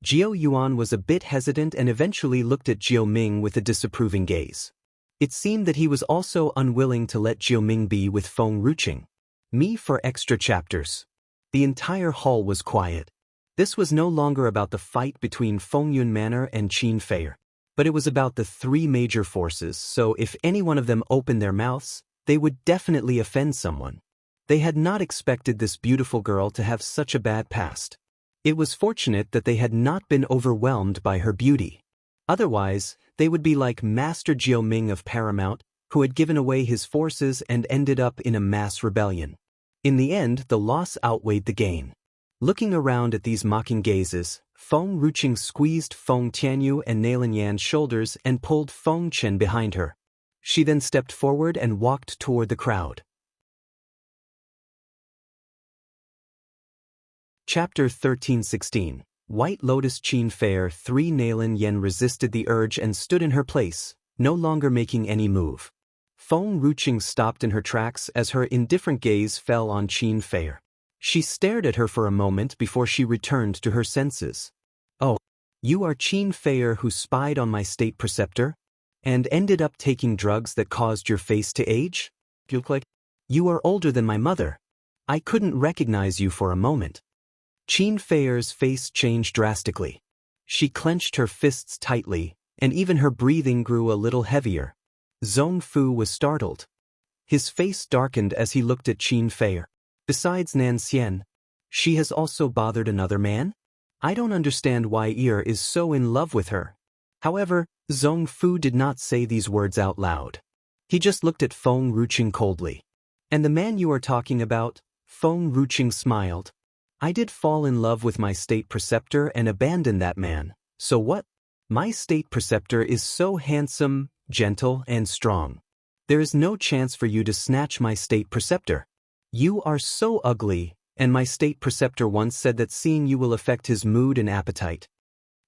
Jiao Yuan was a bit hesitant and eventually looked at Jiao Ming with a disapproving gaze. It seemed that he was also unwilling to let Jiao Ming be with Feng Ruqing. Me for extra chapters. The entire hall was quiet. This was no longer about the fight between Fengyun Manor and Qin Fei, but it was about the three major forces, so if any one of them opened their mouths, they would definitely offend someone. They had not expected this beautiful girl to have such a bad past. It was fortunate that they had not been overwhelmed by her beauty. Otherwise, they would be like Master Jiao Ming of Paramount, who had given away his forces and ended up in a mass rebellion. In the end, the loss outweighed the gain. Looking around at these mocking gazes, Feng Ruqing squeezed Feng Tianyu and Nailin Yan's shoulders and pulled Feng Chen behind her. She then stepped forward and walked toward the crowd. Chapter 13:16. White Lotus Qin Fei. 3 Nailin Yan resisted the urge and stood in her place, no longer making any move. Feng Ruqing stopped in her tracks as her indifferent gaze fell on Qin Fei. She stared at her for a moment before she returned to her senses. Oh, you are Qin Fei who spied on my state preceptor? And ended up taking drugs that caused your face to age? You look like you are older than my mother. I couldn't recognize you for a moment. Qin Fei's face changed drastically. She clenched her fists tightly, and even her breathing grew a little heavier. Zhong Fu was startled. His face darkened as he looked at Qin Fei. Besides Nan Xian, she has also bothered another man? I don't understand why Ir is so in love with her. However, Zhong Fu did not say these words out loud. He just looked at Feng Ruqing coldly. And the man you are talking about? Feng Ruqing smiled. I did fall in love with my state preceptor and abandon that man. So what? My state preceptor is so handsome, gentle, and strong. There is no chance for you to snatch my state preceptor. You are so ugly, and my state preceptor once said that seeing you will affect his mood and appetite.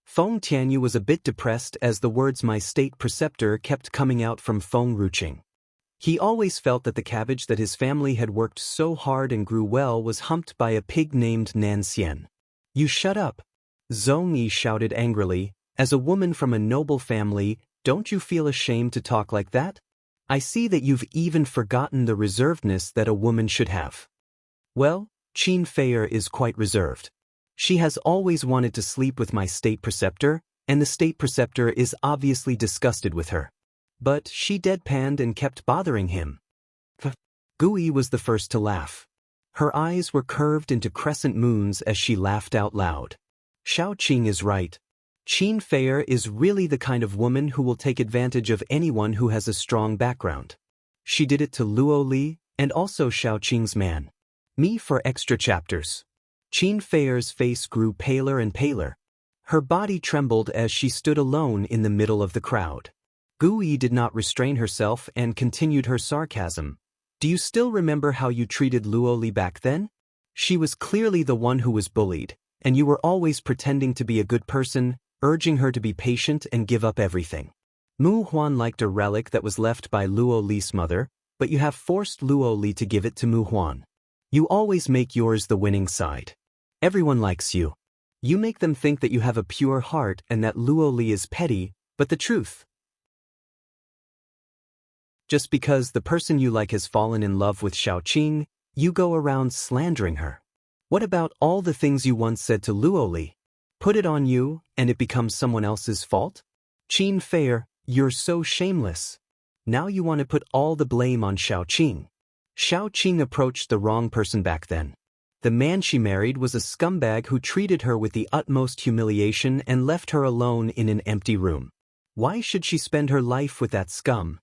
Feng Tianyu was a bit depressed as the words my state preceptor kept coming out from Feng Ruqing. He always felt that the cabbage that his family had worked so hard and grew well was humped by a pig named Nan Xian. You shut up! Zhong Yi shouted angrily. As a woman from a noble family, don't you feel ashamed to talk like that? I see that you've even forgotten the reservedness that a woman should have. Well, Qin Fei is quite reserved. She has always wanted to sleep with my state preceptor, and the state preceptor is obviously disgusted with her. But she deadpanned and kept bothering him. Gui was the first to laugh. Her eyes were curved into crescent moons as she laughed out loud. Xiao Qing is right. Qin Fei is really the kind of woman who will take advantage of anyone who has a strong background. She did it to Luo Li, and also Xiao Qing's man. Me for extra chapters. Qin Fei's face grew paler and paler. Her body trembled as she stood alone in the middle of the crowd. Gui did not restrain herself and continued her sarcasm. Do you still remember how you treated Luo Li back then? She was clearly the one who was bullied, and you were always pretending to be a good person, urging her to be patient and give up everything. Mu Huan liked a relic that was left by Luo Li's mother, but you have forced Luo Li to give it to Mu Huan. You always make yours the winning side. Everyone likes you. You make them think that you have a pure heart and that Luo Li is petty, but the truth. Just because the person you like has fallen in love with Xiaoqing, you go around slandering her. What about all the things you once said to Luo Li? Put it on you, and it becomes someone else's fault? Qin Fei, you're so shameless. Now you want to put all the blame on Xiaoqing. Xiaoqing approached the wrong person back then. The man she married was a scumbag who treated her with the utmost humiliation and left her alone in an empty room. Why should she spend her life with that scum?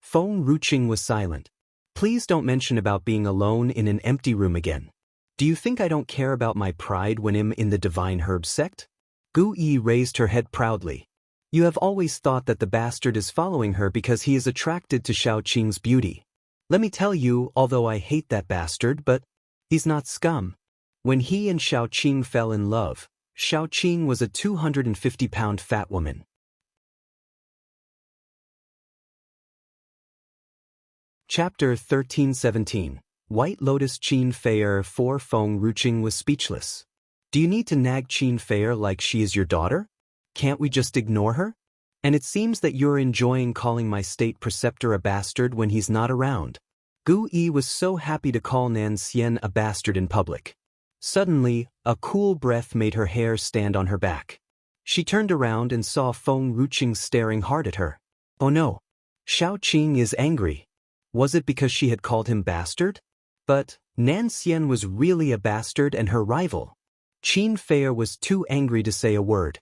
Feng Ruqing was silent. Please don't mention about being alone in an empty room again. Do you think I don't care about my pride when I'm in the Divine Herb sect? Gu Yi raised her head proudly. You have always thought that the bastard is following her because he is attracted to Xiaoqing's beauty. Let me tell you, although I hate that bastard, but he's not scum. When he and Xiaoqing fell in love, Xiaoqing was a 250-pound fat woman. Chapter 13-17. White Lotus. Qin Fei 4. Feng Ruqing was speechless. Do you need to nag Qin Fei like she is your daughter? Can't we just ignore her? And it seems that you're enjoying calling my state preceptor a bastard when he's not around. Gu Yi was so happy to call Nan Xian a bastard in public. Suddenly, a cool breath made her hair stand on her back. She turned around and saw Feng Ruqing staring hard at her. Oh no! Xiaoqing is angry. Was it because she had called him bastard? But Nan Xian was really a bastard and her rival. Qin Fei was too angry to say a word.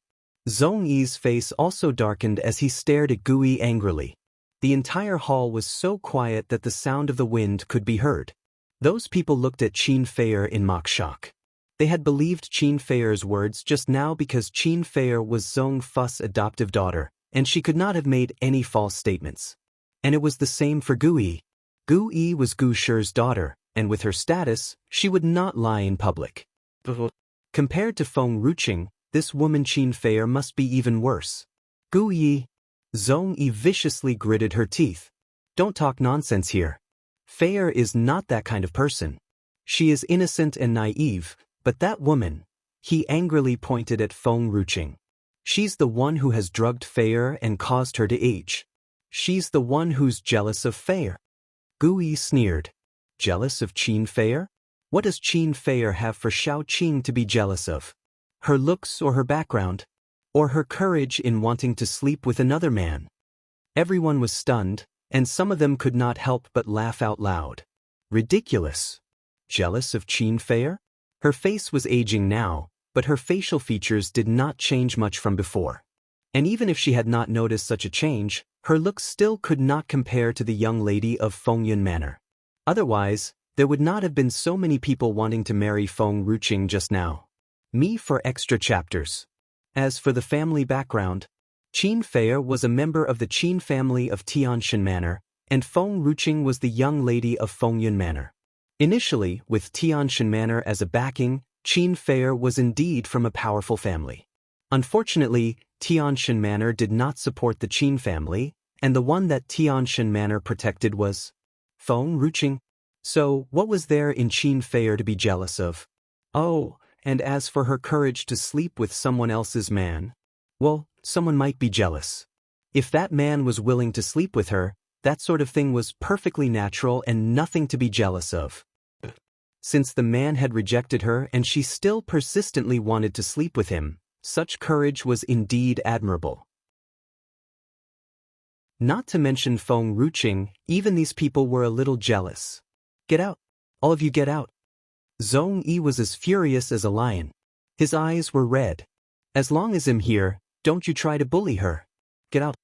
Zhong Yi's face also darkened as he stared at Gu Yi angrily. The entire hall was so quiet that the sound of the wind could be heard. Those people looked at Qin Fei in mock shock. They had believed Qin Fei's words just now because Qin Fei was Zhong Fu's adoptive daughter, and she could not have made any false statements. And it was the same for Gu Yi. Gu Yi was Gu Shi's daughter, and with her status, she would not lie in public. Compared to Feng Ruqing, this woman Qin Fei must be even worse. Gu Yi. Zhong Yi viciously gritted her teeth. Don't talk nonsense here. Fei is not that kind of person. She is innocent and naive, but that woman, he angrily pointed at Feng Ruqing. She's the one who has drugged Fei and caused her to age. She's the one who's jealous of Fei. Gu Yi sneered. Jealous of Qin Fei? What does Qin Fei have for Xiaoqing to be jealous of? Her looks or her background? Or her courage in wanting to sleep with another man? Everyone was stunned, and some of them could not help but laugh out loud. Ridiculous. Jealous of Qin Fei? Her face was aging now, but her facial features did not change much from before. And even if she had not noticed such a change, her looks still could not compare to the young lady of Fengyun Manor. Otherwise, there would not have been so many people wanting to marry Feng Ruqing just now. Me for extra chapters. As for the family background, Qin Fei was a member of the Qin family of Tianshan Manor, and Feng Ruqing was the young lady of Fengyun Manor. Initially, with Tianshan Manor as a backing, Qin Fei was indeed from a powerful family. Unfortunately, Tianshan Manor did not support the Qin family, and the one that Tianshan Manor protected was Feng Ruqing. So, what was there in Qin Fei to be jealous of? Oh, and as for her courage to sleep with someone else's man, well, someone might be jealous. If that man was willing to sleep with her, that sort of thing was perfectly natural and nothing to be jealous of. Since the man had rejected her and she still persistently wanted to sleep with him, such courage was indeed admirable. Not to mention Feng Ruqing, even these people were a little jealous. Get out. All of you get out. Zhong Yi was as furious as a lion. His eyes were red. As long as I'm here, don't you try to bully her. Get out.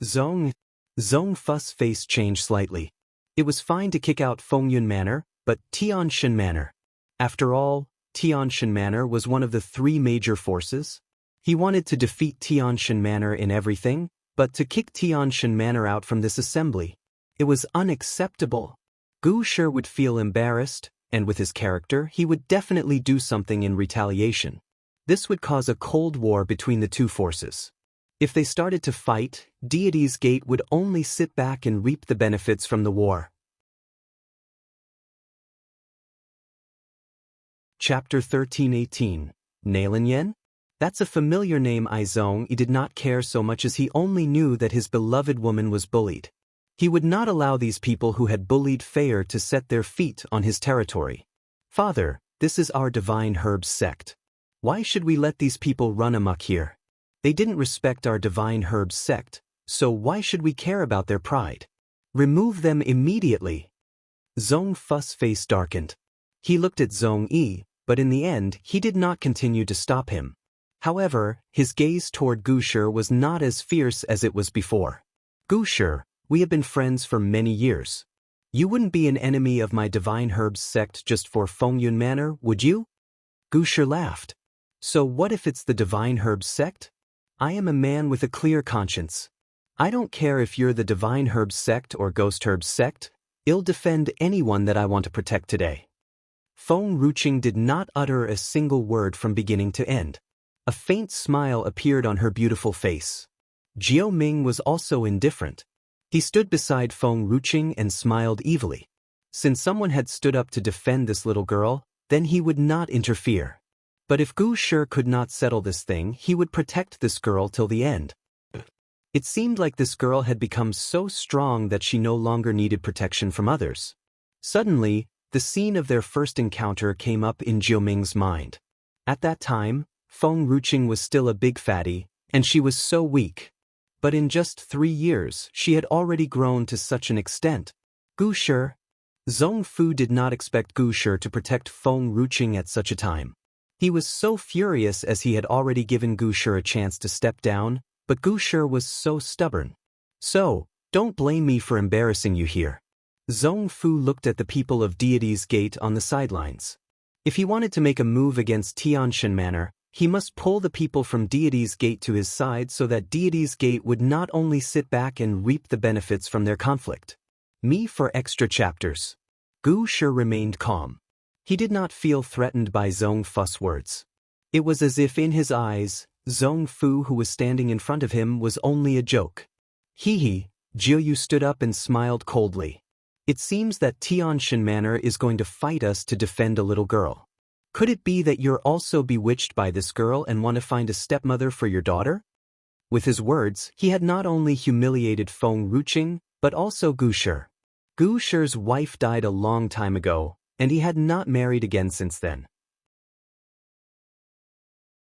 Zhong Fu's face changed slightly. It was fine to kick out Fengyun Manor, but Tianshan Manor. After all, Tianshan Manor was one of the three major forces. He wanted to defeat Tianshan Manor in everything, but to kick Tianshan Manor out from this assembly. It was unacceptable. Gu Shi would feel embarrassed, and with his character, he would definitely do something in retaliation. This would cause a cold war between the two forces. If they started to fight, Deity's Gate would only sit back and reap the benefits from the war. Chapter 13:18. Nailin Yen? That's a familiar name. Izong did not care so much as he only knew that his beloved woman was bullied. He would not allow these people who had bullied Fair to set their feet on his territory. Father, this is our divine herbs sect. Why should we let these people run amok here? They didn't respect our divine herbs sect, so why should we care about their pride? Remove them immediately. Zhong Fu's face darkened. He looked at Zhong Yi, but in the end he did not continue to stop him. However, his gaze toward Gushi was not as fierce as it was before. Gushi, we have been friends for many years. You wouldn't be an enemy of my divine herbs sect just for Fengyun Manor, would you? Gushi laughed. So what if it's the divine herbs sect? I am a man with a clear conscience. I don't care if you're the divine herbs sect or ghost herbs sect. I'll defend anyone that I want to protect today. Feng Ruqing did not utter a single word from beginning to end. A faint smile appeared on her beautiful face. Jiao Ming was also indifferent. He stood beside Feng Ruqing and smiled evilly. Since someone had stood up to defend this little girl, then he would not interfere. But if Gushi could not settle this thing, he would protect this girl till the end. It seemed like this girl had become so strong that she no longer needed protection from others. Suddenly, the scene of their first encounter came up in Jiao Ming's mind. At that time, Feng Ruqing was still a big fatty, and she was so weak. But in just 3 years, she had already grown to such an extent. Gushi. Zhong Fu did not expect Gushi to protect Feng Ruqing at such a time. He was so furious as he had already given Gushi a chance to step down, but Gushi was so stubborn. So, don't blame me for embarrassing you here. Zhong Fu looked at the people of Deity's Gate on the sidelines. If he wanted to make a move against Tianshan Manor, he must pull the people from Deity's Gate to his side so that Deity's Gate would not only sit back and reap the benefits from their conflict. Me for extra chapters. Gushi remained calm. He did not feel threatened by Zhong Fu's words. It was as if in his eyes, Zhong Fu who was standing in front of him was only a joke. Hee. Jiao Yu stood up and smiled coldly. It seems that Tianshan Manor is going to fight us to defend a little girl. Could it be that you're also bewitched by this girl and want to find a stepmother for your daughter? With his words, he had not only humiliated Feng Ruqing, but also Gushi. Gushi's wife died a long time ago, and he had not married again since then.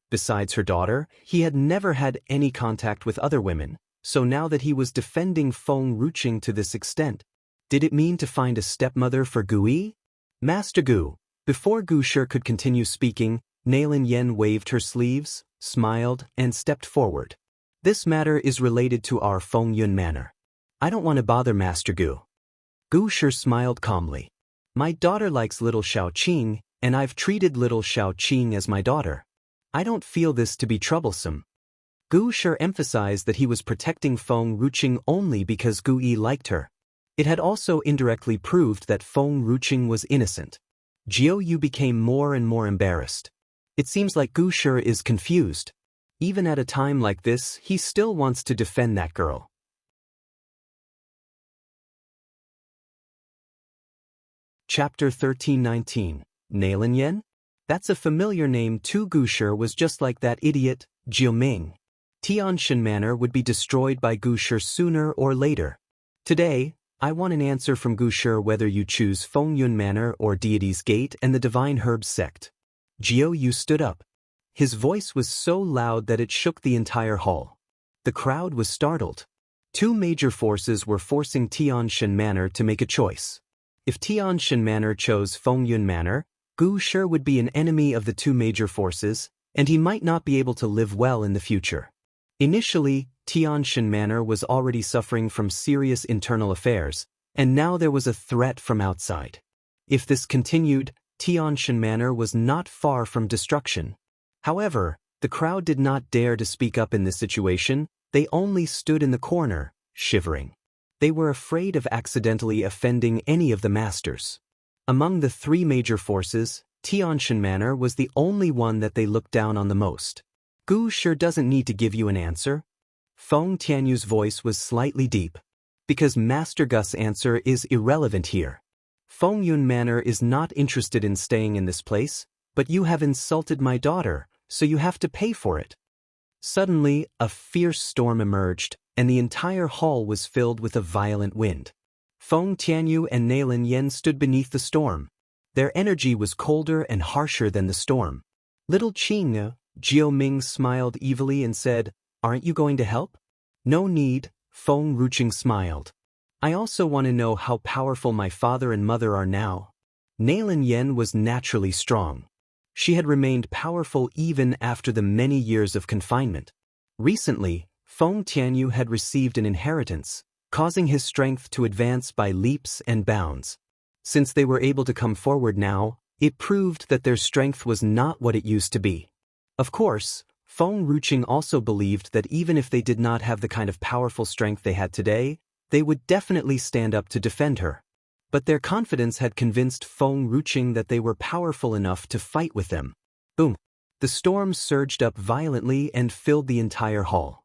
Besides her daughter, he had never had any contact with other women, so now that he was defending Feng Ruqing to this extent, did it mean to find a stepmother for Gui? Master Gu. Before Gushi could continue speaking, Nailin Yen waved her sleeves, smiled, and stepped forward. This matter is related to our Fengyun Manor. I don't want to bother Master Gu. Gushi smiled calmly. My daughter likes little Xiaoqing, and I've treated little Xiaoqing as my daughter. I don't feel this to be troublesome. Gushi emphasized that he was protecting Feng Ruqing only because Gui liked her. It had also indirectly proved that Feng Ruqing was innocent. Jiao Yu became more and more embarrassed. It seems like Gushi is confused. Even at a time like this, he still wants to defend that girl. Chapter 13:19. Nailin Yen? That's a familiar name too. Gushi was just like that idiot, Jiao Ming. Tianshan Manor would be destroyed by Gushi sooner or later. Today, I want an answer from Gushi whether you choose Fengyun Manor or Deity's Gate and the Divine Herbs sect. Jiao Yu stood up. His voice was so loud that it shook the entire hall. The crowd was startled. 2 major forces were forcing Tianshan Manor to make a choice. If Tianshan Manor chose Fengyun Manor, Gushi would be an enemy of the 2 major forces, and he might not be able to live well in the future. Initially, Tianshan Manor was already suffering from serious internal affairs, and now there was a threat from outside. If this continued, Tianshan Manor was not far from destruction. However, the crowd did not dare to speak up in this situation. They only stood in the corner, shivering. They were afraid of accidentally offending any of the masters. Among the 3 major forces, Tianshan Manor was the only one that they looked down on the most. Gushi doesn't need to give you an answer. Feng Tianyu's voice was slightly deep. Because Master Gus' answer is irrelevant here. Fengyun Manor is not interested in staying in this place, But you have insulted my daughter, so you have to pay for it. Suddenly, a fierce storm emerged, and the entire hall was filled with a violent wind. Feng Tianyu and Neilin Yen stood beneath the storm. Their energy was colder and harsher than the storm. Little Qing, Jiao Ming smiled evilly and said, "Aren't you going to help?" "No need," Feng Ruqing smiled. "I also want to know how powerful my father and mother are now." Neilin Yen was naturally strong. She had remained powerful even after the many years of confinement. Recently, Feng Tianyu had received an inheritance, causing his strength to advance by leaps and bounds. Since they were able to come forward now, it proved that their strength was not what it used to be. Of course, Feng Ruqing also believed that even if they did not have the kind of powerful strength they had today, they would definitely stand up to defend her. But their confidence had convinced Feng Ruqing that they were powerful enough to fight with them. Boom! The storm surged up violently and filled the entire hall.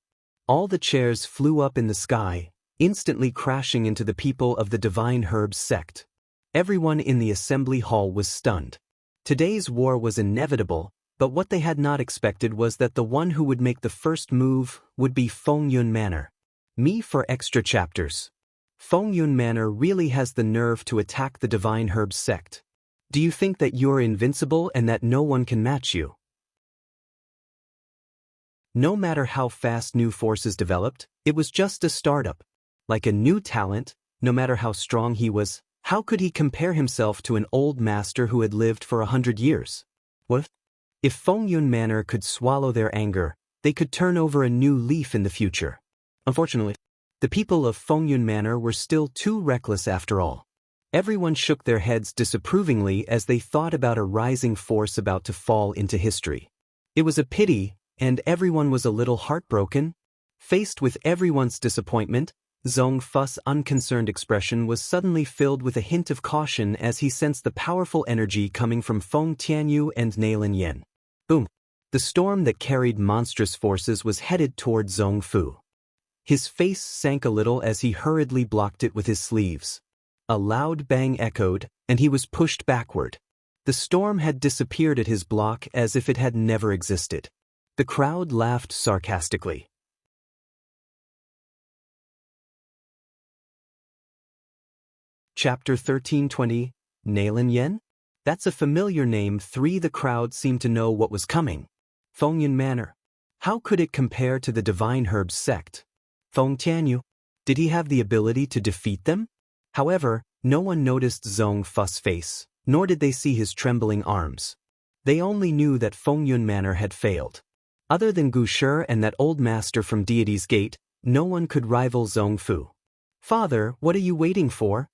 All the chairs flew up in the sky, instantly crashing into the people of the Divine Herbs sect. Everyone in the assembly hall was stunned. Today's war was inevitable, but what they had not expected was that the one who would make the first move would be Fengyun Manor. Me for extra chapters. Fengyun Manor really has the nerve to attack the Divine Herbs sect. Do you think that you're invincible and that no one can match you? No matter how fast new forces developed, it was just a startup. Like a new talent, no matter how strong he was, how could he compare himself to an old master who had lived for 100 years? What? If Fengyun Manor could swallow their anger, they could turn over a new leaf in the future. Unfortunately, the people of Fengyun Manor were still too reckless after all. Everyone shook their heads disapprovingly as they thought about a rising force about to fall into history. It was a pity, and everyone was a little heartbroken. Faced with everyone's disappointment, Zhong Fu's unconcerned expression was suddenly filled with a hint of caution as he sensed the powerful energy coming from Feng Tianyu and Neilin Yen. Boom! The storm that carried monstrous forces was headed toward Zhong Fu. His face sank a little as he hurriedly blocked it with his sleeves. A loud bang echoed, and he was pushed backward. The storm had disappeared at his block as if it had never existed. The crowd laughed sarcastically. Chapter 1320, Neilin Yen? That's a familiar name. The crowd seemed to know what was coming. Fengyun Manor. How could it compare to the Divine Herbs sect? Feng Tianyu. Did he have the ability to defeat them? However, no one noticed Zhong Fu's face, nor did they see his trembling arms. They only knew that Fengyun Manor had failed. Other than Gu Shi and that old master from Deity's Gate, no one could rival Zhong Fu. Father, what are you waiting for?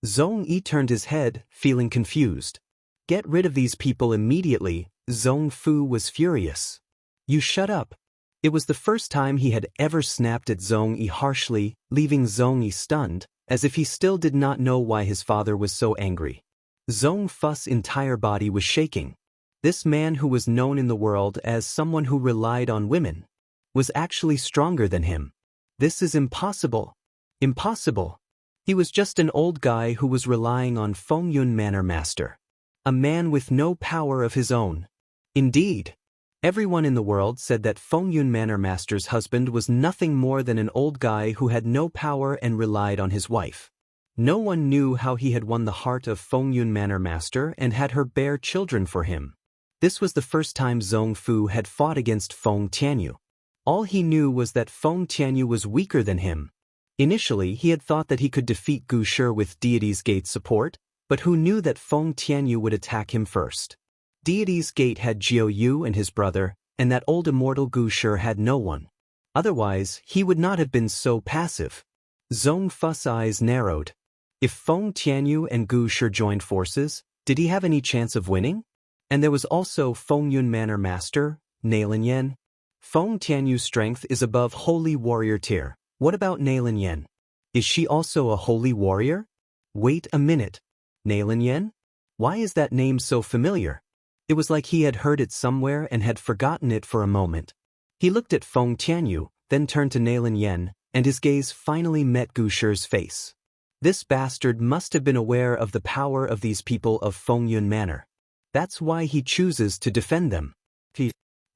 Zhong Yi turned his head, feeling confused. Get rid of these people immediately, Zhong Fu was furious. You shut up. It was the first time he had ever snapped at Zhong Yi harshly, leaving Zhong Yi stunned, as if he still did not know why his father was so angry. Zhong Fu's entire body was shaking. This man who was known in the world as someone who relied on women was actually stronger than him. This is impossible. Impossible. He was just an old guy who was relying on Fengyun Manor Master. A man with no power of his own. Indeed. Everyone in the world said that Fengyun Manor Master's husband was nothing more than an old guy who had no power and relied on his wife. No one knew how he had won the heart of Fengyun Manor Master and had her bear children for him. This was the first time Zhong Fu had fought against Feng Tianyu. All he knew was that Feng Tianyu was weaker than him. Initially, he had thought that he could defeat Gu Shi with Deity's Gate support, but who knew that Feng Tianyu would attack him first? Deity's Gate had Jiao Yu and his brother, and that old immortal Gu Shi had no one. Otherwise, he would not have been so passive. Zhong Fu's eyes narrowed. If Feng Tianyu and Gu Shi joined forces, did he have any chance of winning? And there was also Fengyun Manor Master, Neilin Yen. Feng Tianyu's strength is above Holy Warrior tier. What about Neilin Yen? Is she also a Holy Warrior? Wait a minute. Neilin Yen? Why is that name so familiar? It was like he had heard it somewhere and had forgotten it for a moment. He looked at Feng Tianyu, then turned to Neilin Yen, and his gaze finally met Gu Shi's face. This bastard must have been aware of the power of these people of Fengyun Manor. That's why he chooses to defend them.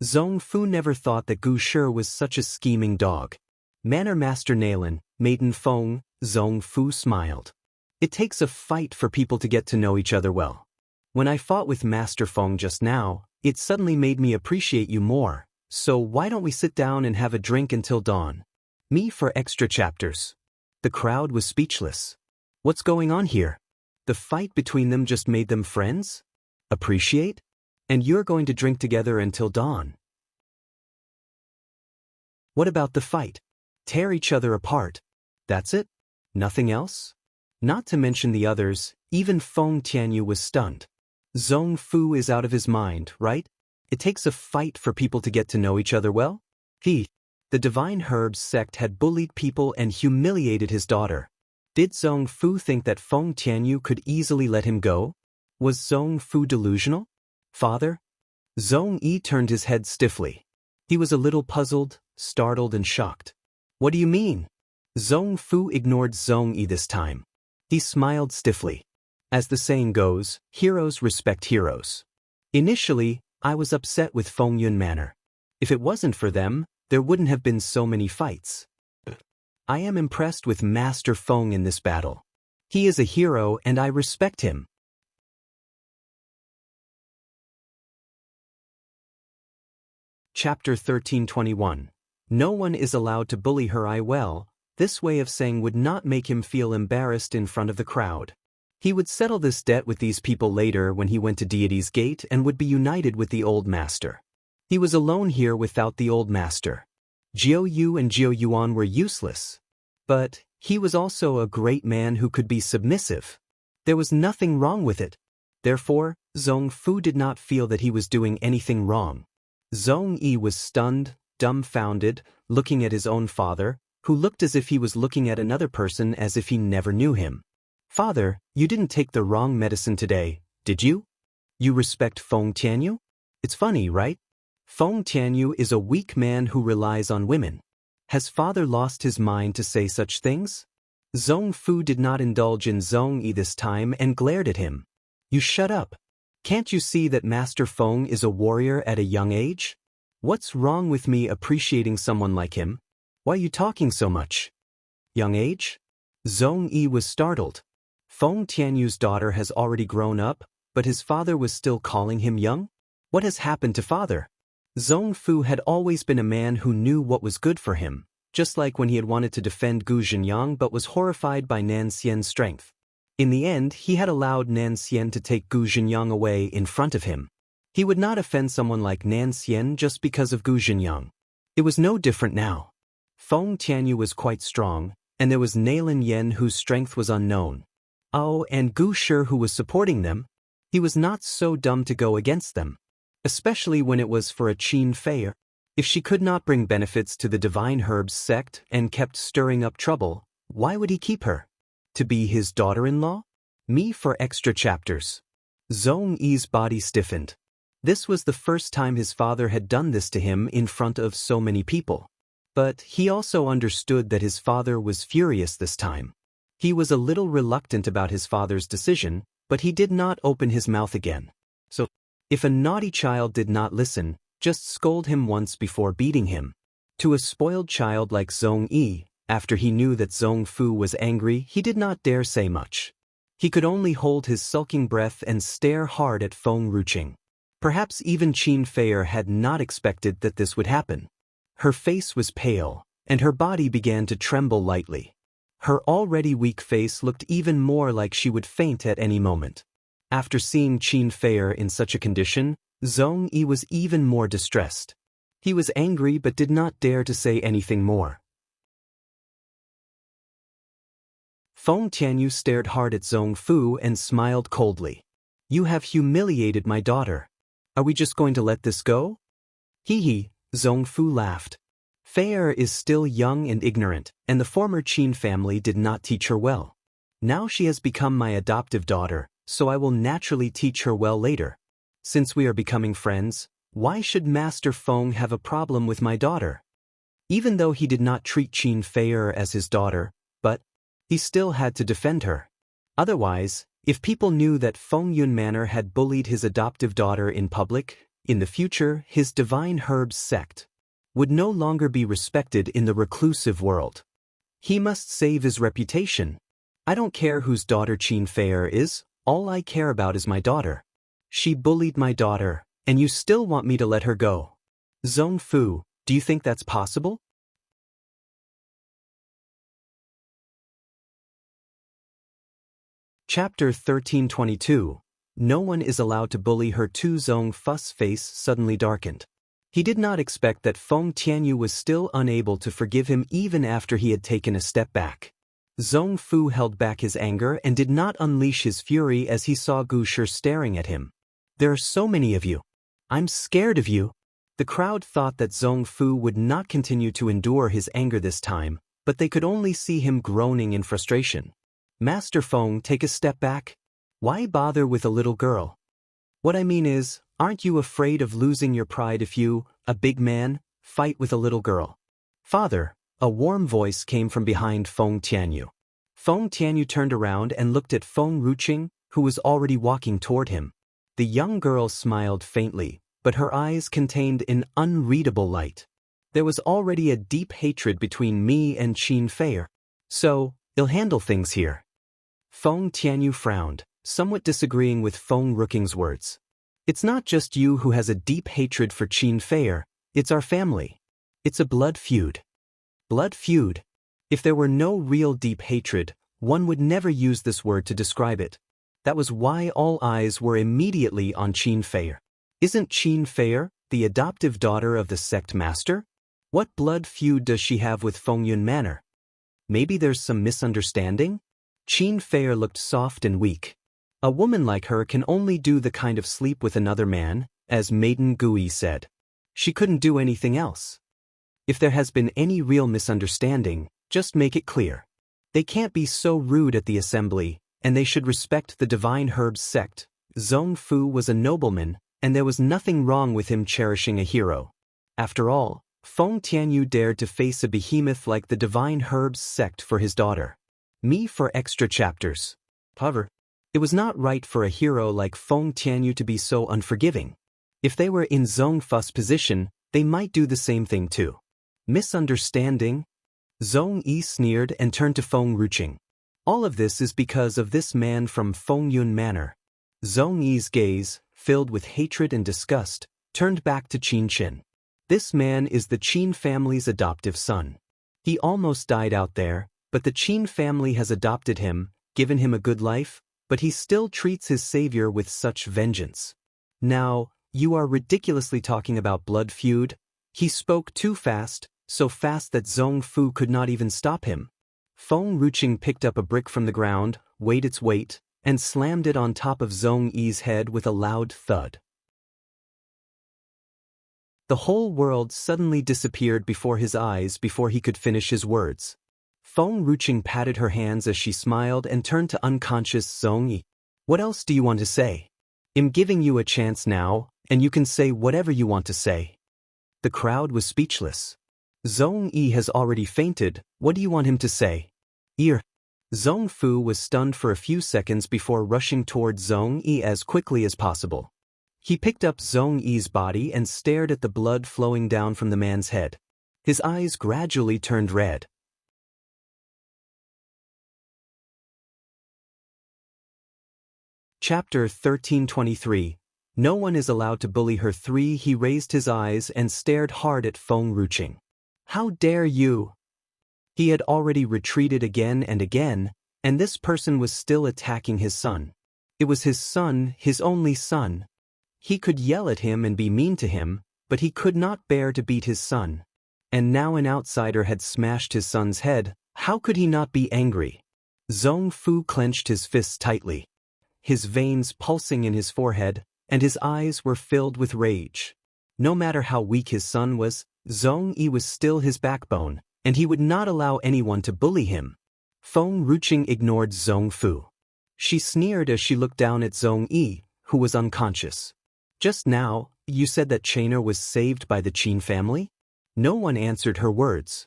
Zhong Fu never thought that Gu Shi was such a scheming dog. Manor Master Nalan, Maiden Feng, Zhong Fu smiled. It takes a fight for people to get to know each other well. When I fought with Master Feng just now, it suddenly made me appreciate you more, so why don't we sit down and have a drink until dawn? Me for extra chapters. The crowd was speechless. What's going on here? The fight between them just made them friends? Appreciate? And you're going to drink together until dawn. What about the fight? Tear each other apart. That's it? Nothing else? Not to mention the others, even Feng Tianyu was stunned. Zhong Fu is out of his mind, right? It takes a fight for people to get to know each other well? The Divine Herbs sect had bullied people and humiliated his daughter. Did Zhong Fu think that Feng Tianyu could easily let him go? Was Zhong Fu delusional? Father? Zhong Yi turned his head stiffly. He was a little puzzled, startled and shocked. What do you mean? Zhong Fu ignored Zhong Yi this time. He smiled stiffly. As the saying goes, heroes respect heroes. Initially, I was upset with Fengyun Manor. If it wasn't for them, there wouldn't have been so many fights. I am impressed with Master Feng in this battle. He is a hero and I respect him. Chapter 1321. No one is allowed to bully her. This way of saying would not make him feel embarrassed in front of the crowd. He would settle this debt with these people later when he went to Deity's Gate and would be united with the Old Master. He was alone here without the Old Master. Jiu Yu and Jiu Yuan were useless. But he was also a great man who could be submissive. There was nothing wrong with it. Therefore, Zhong Fu did not feel that he was doing anything wrong. Zhong Yi was stunned, dumbfounded, looking at his own father, who looked as if he was looking at another person as if he never knew him. Father, you didn't take the wrong medicine today, did you? You respect Feng Tianyu? It's funny, right? Feng Tianyu is a weak man who relies on women. Has father lost his mind to say such things? Zhong Fu did not indulge in Zhong Yi this time and glared at him. You shut up. Can't you see that Master Feng is a warrior at a young age? What's wrong with me appreciating someone like him? Why are you talking so much? Young age? Zhong Yi was startled. Feng Tianyu's daughter has already grown up, but his father was still calling him young? What has happened to father? Zhong Fu had always been a man who knew what was good for him, just like when he had wanted to defend Gu Zhenyang but was horrified by Nan Xian's strength. In the end, he had allowed Nan Xian to take Gu Zhenyang away in front of him. He would not offend someone like Nan Xian just because of Gu Zhenyang. It was no different now. Feng Tianyu was quite strong, and there was Nalan Yen whose strength was unknown. Oh, and Gu Shi who was supporting them. He was not so dumb to go against them. Especially when it was for a Qin Fei. If she could not bring benefits to the Divine Herbs sect and kept stirring up trouble, why would he keep her? To be his daughter-in-law? Me for extra chapters. Zhong Yi's body stiffened. This was the first time his father had done this to him in front of so many people. But he also understood that his father was furious this time. He was a little reluctant about his father's decision, but he did not open his mouth again. So, if a naughty child did not listen, just scold him once before beating him. To a spoiled child like Zhong Yi, after he knew that Zhong Fu was angry, he did not dare say much. He could only hold his sulking breath and stare hard at Feng Ruqing. Perhaps even Qin Fei had not expected that this would happen. Her face was pale, and her body began to tremble lightly. Her already weak face looked even more like she would faint at any moment. After seeing Qin Fei in such a condition, Zhong Yi was even more distressed. He was angry but did not dare to say anything more. Feng Tianyu stared hard at Zhong Fu and smiled coldly. You have humiliated my daughter. Are we just going to let this go? Hee, Zhong Fu laughed. Fei is still young and ignorant, and the former Qin family did not teach her well. Now she has become my adoptive daughter, so I will naturally teach her well later. Since we are becoming friends, why should Master Feng have a problem with my daughter? Even though he did not treat Qin Fei as his daughter, but he still had to defend her. Otherwise, If people knew that Fengyun Manor had bullied his adoptive daughter in public, in the future his divine herbs sect would no longer be respected in the reclusive world. He must save his reputation. I don't care whose daughter Qin Fei'er is, all I care about is my daughter. She bullied my daughter, and you still want me to let her go. Zong Fu, do you think that's possible? Chapter 1322. No one is allowed to bully her. Zong Fu's face suddenly darkened. He did not expect that Feng Tianyu was still unable to forgive him even after he had taken a step back. Zong Fu held back his anger and did not unleash his fury as he saw Gu Shi staring at him. There are so many of you. I'm scared of you. The crowd thought that Zong Fu would not continue to endure his anger this time, but they could only see him groaning in frustration. Master Feng, take a step back. Why bother with a little girl? What I mean is, aren't you afraid of losing your pride if you, a big man, fight with a little girl? Father, a warm voice came from behind Feng Tianyu. Feng Tianyu turned around and looked at Feng Ruqing, who was already walking toward him. The young girl smiled faintly, but her eyes contained an unreadable light. There was already a deep hatred between me and Qin Fei'er. So, I'll handle things here. Feng Tianyu frowned, somewhat disagreeing with Feng Ruqing's words. It's not just you who has a deep hatred for Qin Fei'er, it's our family. It's a blood feud. Blood feud? If there were no real deep hatred, one would never use this word to describe it. That was why all eyes were immediately on Qin Fei'er. Isn't Qin Fei'er the adoptive daughter of the sect master? What blood feud does she have with Fengyun Manor? Maybe there's some misunderstanding? Qin Fei'er looked soft and weak. A woman like her can only do the kind of sleep with another man, as Maiden Gui said. She couldn't do anything else. If there has been any real misunderstanding, just make it clear. They can't be so rude at the assembly, and they should respect the Divine Herbs sect. Zong Fu was a nobleman, and there was nothing wrong with him cherishing a hero. After all, Feng Tianyu dared to face a behemoth like the Divine Herbs sect for his daughter. Me for extra chapters. However, it was not right for a hero like Feng Tianyu to be so unforgiving. If they were in Zong Fu's position, they might do the same thing too. Misunderstanding? Zong Yi sneered and turned to Feng Ruqing. All of this is because of this man from Fengyun Manor. Zong Yi's gaze, filled with hatred and disgust, turned back to Qin Qin. This man is the Qin family's adoptive son. He almost died out there, but the Qin family has adopted him, given him a good life, but he still treats his savior with such vengeance. Now, you are ridiculously talking about blood feud. He spoke too fast, so fast that Zong Fu could not even stop him. Feng Ruqing picked up a brick from the ground, weighed its weight, and slammed it on top of Zong Yi's head with a loud thud. The whole world suddenly disappeared before his eyes before he could finish his words. Feng Ruqing patted her hands as she smiled and turned to unconscious Zong Yi. What else do you want to say? I'm giving you a chance now, and you can say whatever you want to say. The crowd was speechless. Zong Yi has already fainted, what do you want him to say? Ear. Zong Fu was stunned for a few seconds before rushing toward Zong Yi as quickly as possible. He picked up Zong Yi's body and stared at the blood flowing down from the man's head. His eyes gradually turned red. Chapter 1323. No one is allowed to bully her. 3. He raised his eyes and stared hard at Feng Ruqing. How dare you? He had already retreated again and again, and this person was still attacking his son. It was his son, his only son. He could yell at him and be mean to him, but he could not bear to beat his son. And now an outsider had smashed his son's head, how could he not be angry? Zong Fu clenched his fists tightly, his veins pulsing in his forehead, and his eyes were filled with rage. No matter how weak his son was, Zong Yi was still his backbone, and he would not allow anyone to bully him. Feng Ruqing ignored Zong Fu. She sneered as she looked down at Zong Yi, who was unconscious. Just now, you said that Chainer was saved by the Qin family? No one answered her words.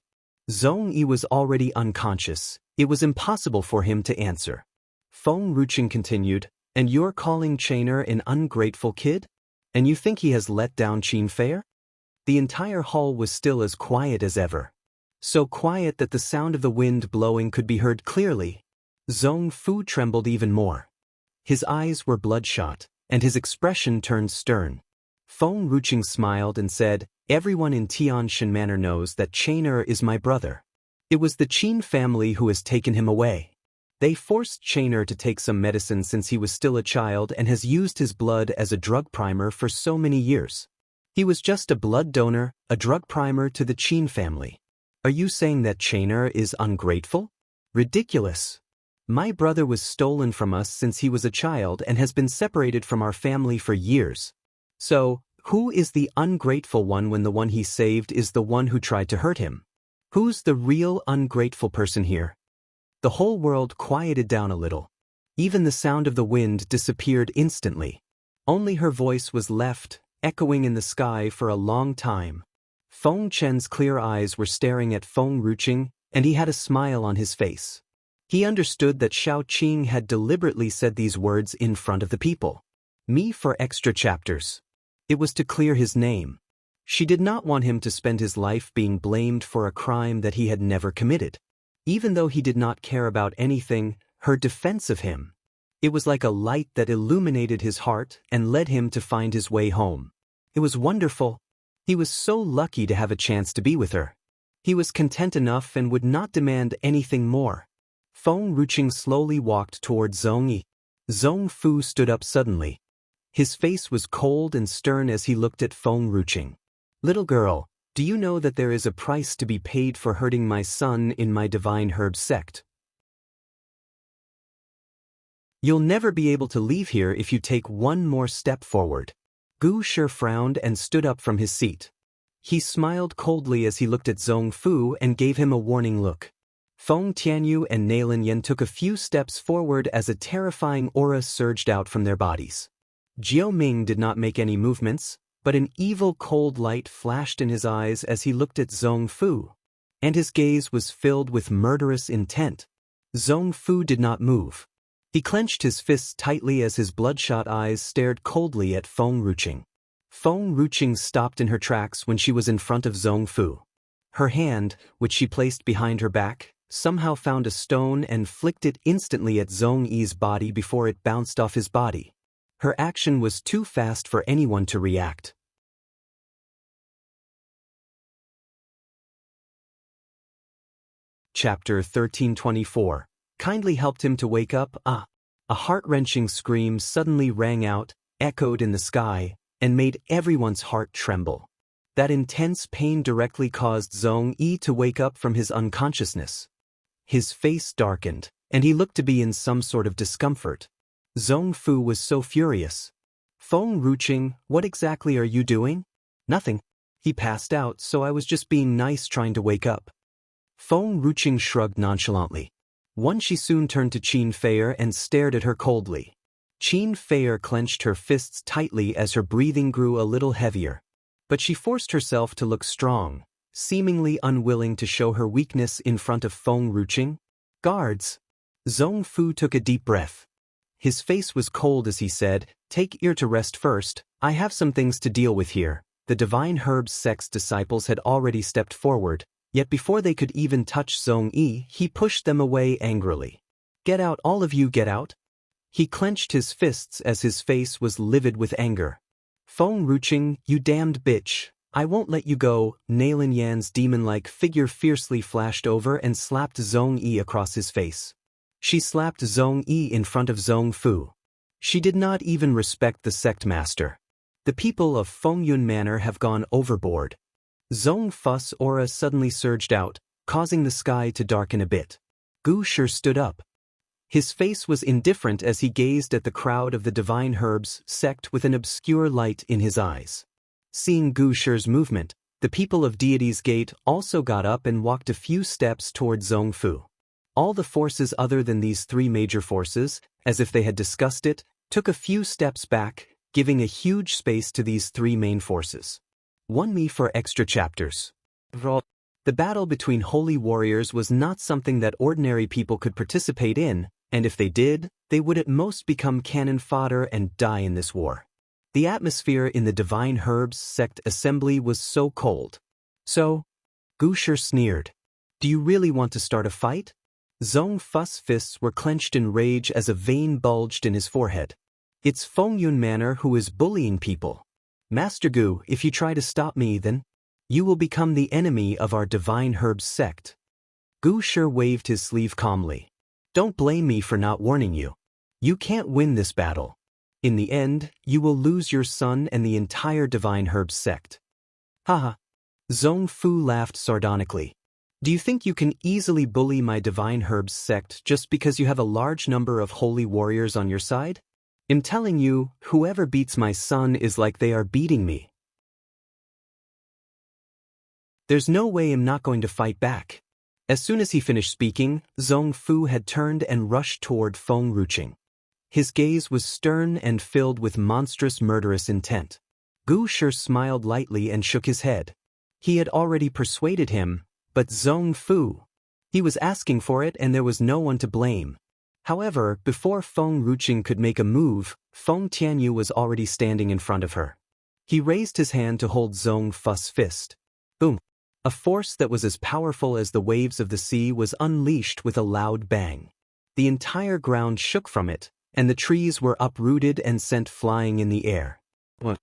Zong Yi was already unconscious. It was impossible for him to answer. Feng Ruching continued, and you're calling Chainer an ungrateful kid? And you think he has let down Qin Fei? The entire hall was still as quiet as ever. So quiet that the sound of the wind blowing could be heard clearly. Zhong Fu trembled even more. His eyes were bloodshot, and his expression turned stern. Feng Ruching smiled and said, everyone in Tianshan Manor knows that Chainer is my brother. It was the Qin family who has taken him away. They forced Chainer to take some medicine since he was still a child and has used his blood as a drug primer for so many years. He was just a blood donor, a drug primer to the Qin family. Are you saying that Chainer is ungrateful? Ridiculous. My brother was stolen from us since he was a child and has been separated from our family for years. So, who is the ungrateful one when the one he saved is the one who tried to hurt him? Who's the real ungrateful person here? The whole world quieted down a little. Even the sound of the wind disappeared instantly. Only her voice was left, echoing in the sky for a long time. Feng Chen's clear eyes were staring at Feng Ruching, and he had a smile on his face. He understood that Xiao Qing had deliberately said these words in front of the people. Me for extra chapters. It was to clear his name. She did not want him to spend his life being blamed for a crime that he had never committed. Even though he did not care about anything, her defense of him. It was like a light that illuminated his heart and led him to find his way home. It was wonderful. He was so lucky to have a chance to be with her. He was content enough and would not demand anything more. Feng Ruching slowly walked toward Zhong Yi. Zhong Fu stood up suddenly. His face was cold and stern as he looked at Feng Ruching. Little girl, do you know that there is a price to be paid for hurting my son in my divine herb sect? You'll never be able to leave here if you take one more step forward. Gu Shi frowned and stood up from his seat. He smiled coldly as he looked at Zhong Fu and gave him a warning look. Feng Tianyu and Nalin Yan took a few steps forward as a terrifying aura surged out from their bodies. Jiao Ming did not make any movements, but an evil cold light flashed in his eyes as he looked at Zhong Fu, and his gaze was filled with murderous intent. Zhong Fu did not move. He clenched his fists tightly as his bloodshot eyes stared coldly at Feng Ruching. Feng Ruching stopped in her tracks when she was in front of Zhong Fu. Her hand, which she placed behind her back, somehow found a stone and flicked it instantly at Zhong Yi's body before it bounced off his body. Her action was too fast for anyone to react. Chapter 1324. Kindly helped him to wake up. A heart-wrenching scream suddenly rang out, echoed in the sky, and made everyone's heart tremble. That intense pain directly caused Zhong Yi to wake up from his unconsciousness. His face darkened, and he looked to be in some sort of discomfort. Zhong Fu was so furious. Feng Ruching, what exactly are you doing? Nothing. He passed out, so I was just being nice trying to wake up. Feng Ruching shrugged nonchalantly. She soon turned to Qin Fei and stared at her coldly. Qin Fei clenched her fists tightly as her breathing grew a little heavier. But she forced herself to look strong, seemingly unwilling to show her weakness in front of Feng Ruching. Guards! Zhong Fu took a deep breath. His face was cold as he said, take ear to rest first, I have some things to deal with here. The Divine Herbs sect's disciples had already stepped forward, yet before they could even touch Zhong Yi, he pushed them away angrily. Get out, all of you, get out! He clenched his fists as his face was livid with anger. Feng Ruching, you damned bitch, I won't let you go. Nalin Yan's demon-like figure fiercely flashed over and slapped Zhong Yi across his face. She slapped Zhong Yi in front of Zhong Fu. She did not even respect the sect master. The people of Fengyun Manor have gone overboard. Zhong Fu's aura suddenly surged out, causing the sky to darken a bit. Gu Shi stood up. His face was indifferent as he gazed at the crowd of the Divine Herbs sect with an obscure light in his eyes. Seeing Gu Shi's movement, the people of Deity's Gate also got up and walked a few steps toward Zhong Fu. All the forces other than these three major forces, as if they had discussed it, took a few steps back, giving a huge space to these three main forces. 1 Me for extra chapters. The battle between holy warriors was not something that ordinary people could participate in, And if they did, they would at most become cannon fodder and die in this war. The atmosphere in the Divine Herbs sect assembly was so cold. So, Gusher sneered. Do you really want to start a fight? Zhong Fu's fists were clenched in rage as a vein bulged in his forehead. It's Feng Yun Manor who is bullying people. Master Gu, if you try to stop me then, you will become the enemy of our Divine Herbs sect. Gusher waved his sleeve calmly. Don't blame me for not warning you. You can't win this battle. In the end, you will lose your son and the entire Divine Herbs sect. Haha. Zhong Fu laughed sardonically. Do you think you can easily bully my Divine Herbs sect just because you have a large number of holy warriors on your side? I'm telling you, whoever beats my son is like they are beating me. There's no way I'm not going to fight back. As soon as he finished speaking, Zhong Fu had turned and rushed toward Feng Ruching. His gaze was stern and filled with monstrous murderous intent. Gu Shi smiled lightly and shook his head. He had already persuaded him, but Zhong Fu. He was asking for it and there was no one to blame. However, before Feng Ruching could make a move, Feng Tianyu was already standing in front of her. He raised his hand to hold Zhong Fu's fist. Boom! A force that was as powerful as the waves of the sea was unleashed with a loud bang. The entire ground shook from it, and the trees were uprooted and sent flying in the air. What?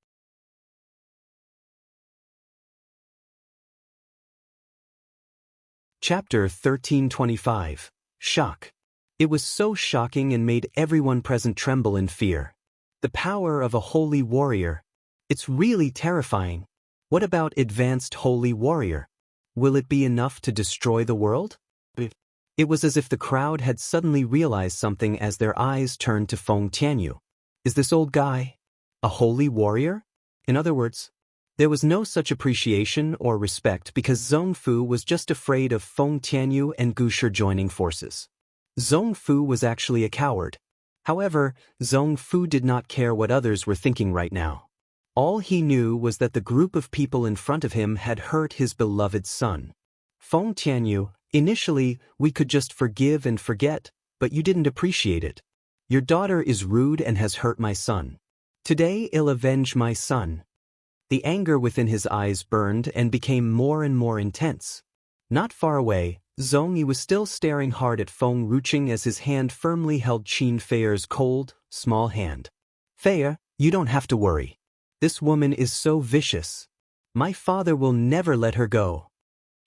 Chapter 1325. Shock. It was so shocking and made everyone present tremble in fear. The power of a holy warrior. It's really terrifying. What about advanced holy warrior? Will it be enough to destroy the world? It was as if the crowd had suddenly realized something as their eyes turned to Feng Tianyu. Is this old guy a holy warrior? In other words, there was no such appreciation or respect because Zhong Fu was just afraid of Feng Tianyu and Gu Shi joining forces. Zhong Fu was actually a coward. However, Zhong Fu did not care what others were thinking right now. All he knew was that the group of people in front of him had hurt his beloved son. Feng Tianyu, initially, we could just forgive and forget, but you didn't appreciate it. Your daughter is rude and has hurt my son. Today I'll avenge my son. The anger within his eyes burned and became more and more intense. Not far away, Zhong Yi was still staring hard at Feng Ruching as his hand firmly held Qin Feier's cold, small hand. Feier, you don't have to worry. This woman is so vicious. My father will never let her go.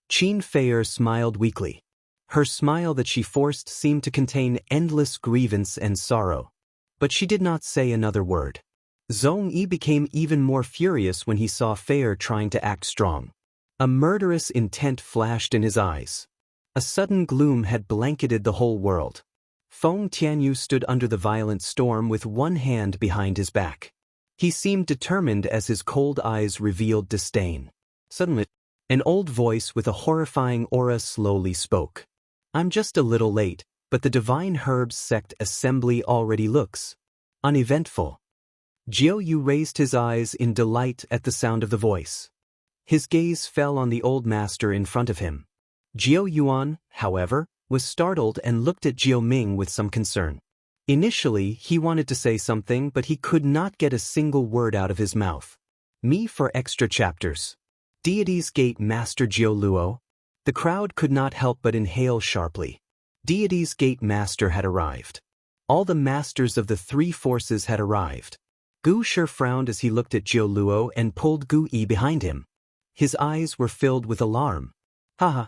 Qin Feier smiled weakly. Her smile that she forced seemed to contain endless grievance and sorrow. But she did not say another word. Zhong Yi became even more furious when he saw Feier trying to act strong. A murderous intent flashed in his eyes. A sudden gloom had blanketed the whole world. Feng Tianyu stood under the violent storm with one hand behind his back. He seemed determined as his cold eyes revealed disdain. Suddenly, an old voice with a horrifying aura slowly spoke. I'm just a little late, but the Divine Herbs sect assembly already looks uneventful. Jiao Yu raised his eyes in delight at the sound of the voice. His gaze fell on the old master in front of him. Jiao Yuan, however, was startled and looked at Jiao Ming with some concern. Initially, he wanted to say something, but he could not get a single word out of his mouth. Me for extra chapters. Deity's Gate Master Jiao Luo. The crowd could not help but inhale sharply. Deity's Gate Master had arrived. All the masters of the three forces had arrived. Gu Shi frowned as he looked at Jiao Luo and pulled Gu Yi behind him. His eyes were filled with alarm. Haha.